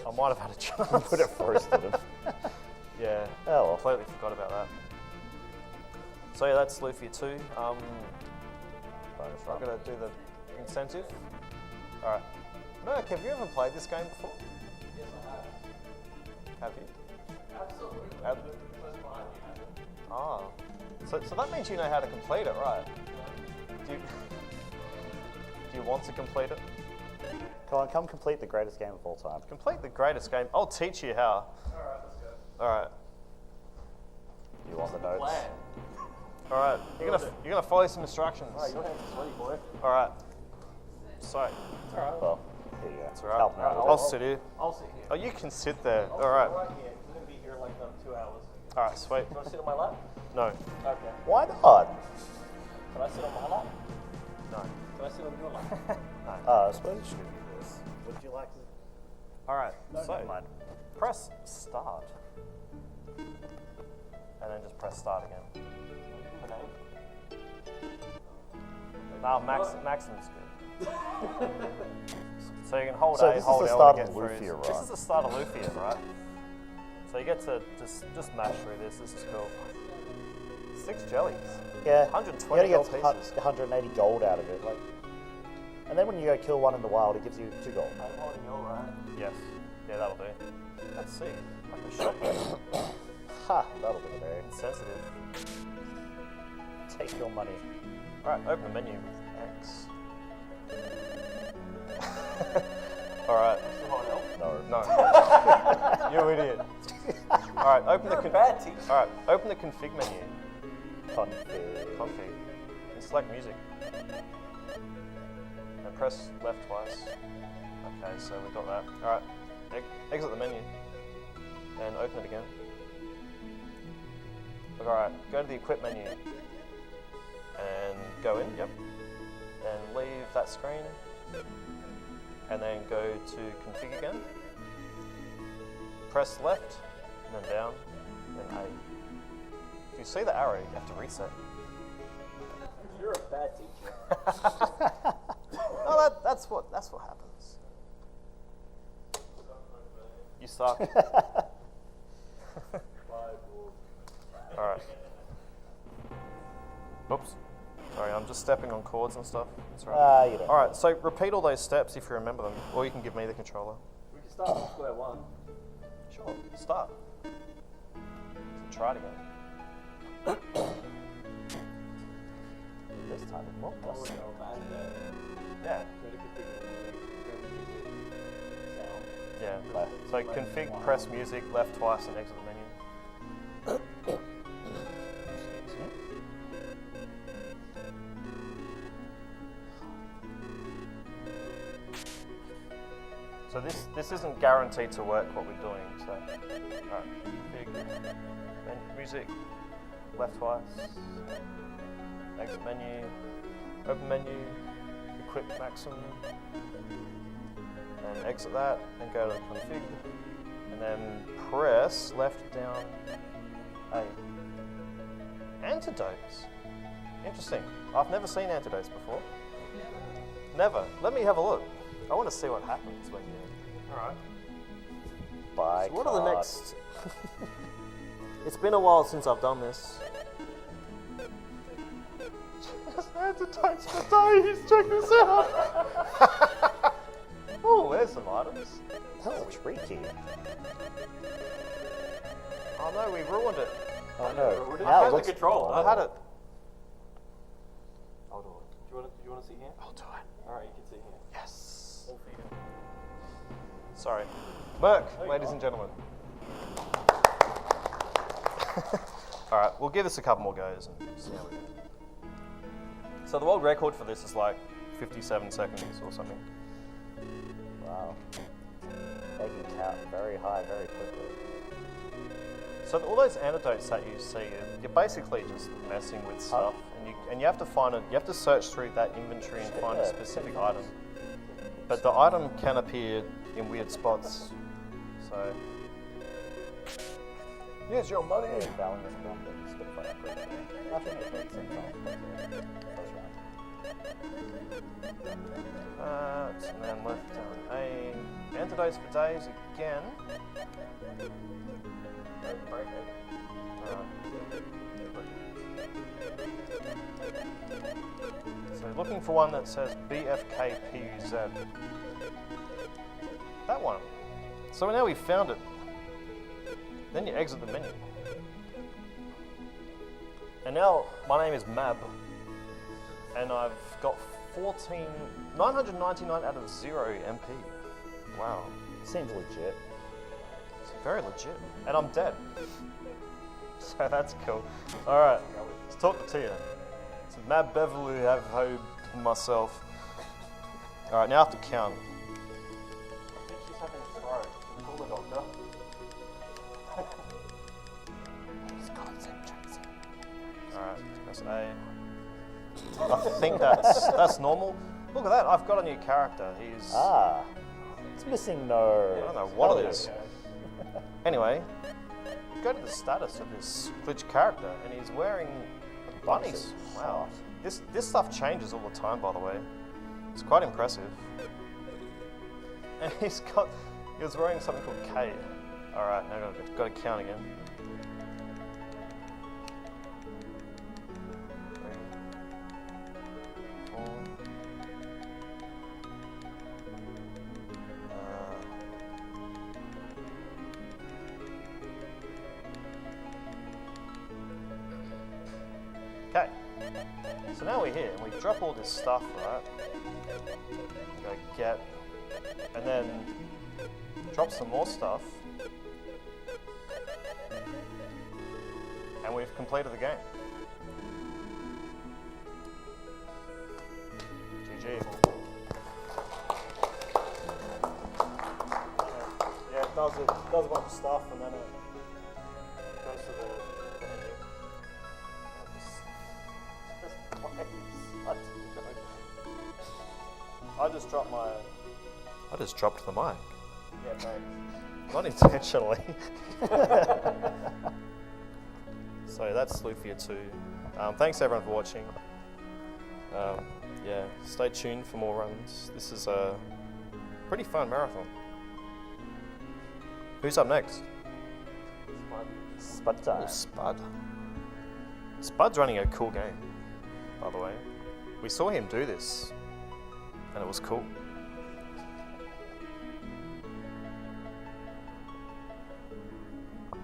I might have had a chance. Would have roasted him. Yeah. Oh well. Completely forgot about that. So yeah, that's Lufia 2. I'm gonna do the incentive. All right. No, have you ever played this game before? Yes, I have. Have you? Absolutely. Ah. So that means you know how to complete it, right? Do you want to complete it? Come on, come complete the greatest game of all time. Complete the greatest game. I'll teach you how. Alright, let's go. All right. You want the notes? Plan. All right. You're gonna follow some instructions. Alright, your hands are sweaty, boy. All right. Sorry. Alright. Well, here you go. It's all right. Help me out with I'll it. sit here. I'll sit here. Oh, you can sit there. I'll All sit right. right here. We're going to be here like 2 hours. All right. Sweet. You want to sit on my lap? No. Okay. Why not? Can I sit on my lap? No. Can I sit on your lap? I suppose you should do this. Would you like to? All right. No, So never mind. press start, and then just press start again. Okay. Now Maxim's good. So you can hold So A, this is hold the L start to of get through. Lufia, This right? is the start of Lufia, right? So you get to just mash through this. This is cool. 6 jellies. Yeah. 120 you gold gotta get pieces. 180 gold out of it. Like, and then when you go kill one in the wild, it gives you 2 gold. I'm holding your right. Yes. Yeah, that'll do. Let's see. Like a shotgun. Ha! That'll be very Insensitive. Take your money. Alright, open the menu with X. Alright. Still holding L? No. You idiot. Alright, open You're the a bad teacher. Alright, open the config menu. Config. Config. And select music. And press left twice. Okay, so we got that. Alright. Exit the menu. And open it again. Alright, go to the equip menu. And go in, yep. And leave that screen. And then go to config again. Press left, and then down, and A. If you see the arrow, you have to reset. You're a bad teacher. No, that's what happens. You suck. Alright. Oops. Sorry, I'm just stepping on cords and stuff. That's right. You don't. Alright, so repeat all those steps if you remember them, or you can give me the controller. We can start from square one. Sure, start. try it again. This time with more Oh, plus. no, man. Yeah. Really configure sound. Yeah. Left. So config, press music, left twice, and exit the menu. Excuse me. So this isn't guaranteed to work what we're doing. So, alright, config, music, left twice, exit menu, open menu, equip maximum, and exit that, and go to config, and then press left down A. Antidotes. Interesting. I've never seen antidotes before. Never. Let me have a look. I want to see what happens when you. All right. Buy So what are the card. next? It's been a while since I've done this. Just antidotes for days. Check this out. Oh, there's some items. That looks tricky. Oh no, we ruined it. Oh no. Ruined it? Now How's it the looks. control? I had it. I'll do it. Do you want to see here? I'll do it. All right, you can see here. Yes. All for you. Sorry. Merc, There you ladies go. and gentlemen. Alright, we'll give this a couple more goes and see how we go. So the world record for this is like 57 seconds or something. Wow. They can count very high, very quickly. So all those antidotes that you see, you're basically just messing with stuff, and you have to find it. You have to search through that inventory and find a specific item. But the item can appear in weird spots. So here's your money. Very valiant one, but it's good for that quickly. I think it works sometimes. And then left down A. Antidotes for days again. Break it. So looking for one that says BFKPUZ. That one. So now we've found it. Then you exit the menu. And now my name is Mab. And I've got 999 out of 0 MP. Wow. Seems legit. It's very legit. And I'm dead. So that's cool. Alright, let's talk to Tia. It's Mab Beverly have hoed myself. Alright, now I have to count. I think she's having a stroke. Can we call the doctor? Alright, press A. I think that's normal. Look at that, I've got a new character. He's Ah. It's missing no. I don't know what it is. Anyway, go to the status of this glitch character, and he's wearing bunnies. Wow. This stuff changes all the time, by the way. It's quite impressive. And he was wearing something called K. All right, now I've got to count again. 3, 4. Okay, so now we're here and we drop all this stuff, right? Go get, and then drop some more stuff, and we've completed the game. GG. Yeah, it does a bunch of stuff, and then it goes to the menu. I just dropped the mic. Yeah, thanks. Not intentionally. So that's Lufia 2. Thanks everyone for watching. Yeah, stay tuned for more runs. This is a pretty fun marathon. Who's up next? Spud Oh, time. Spud. Spud's running a cool game, by the way. We saw him do this, and it was cool.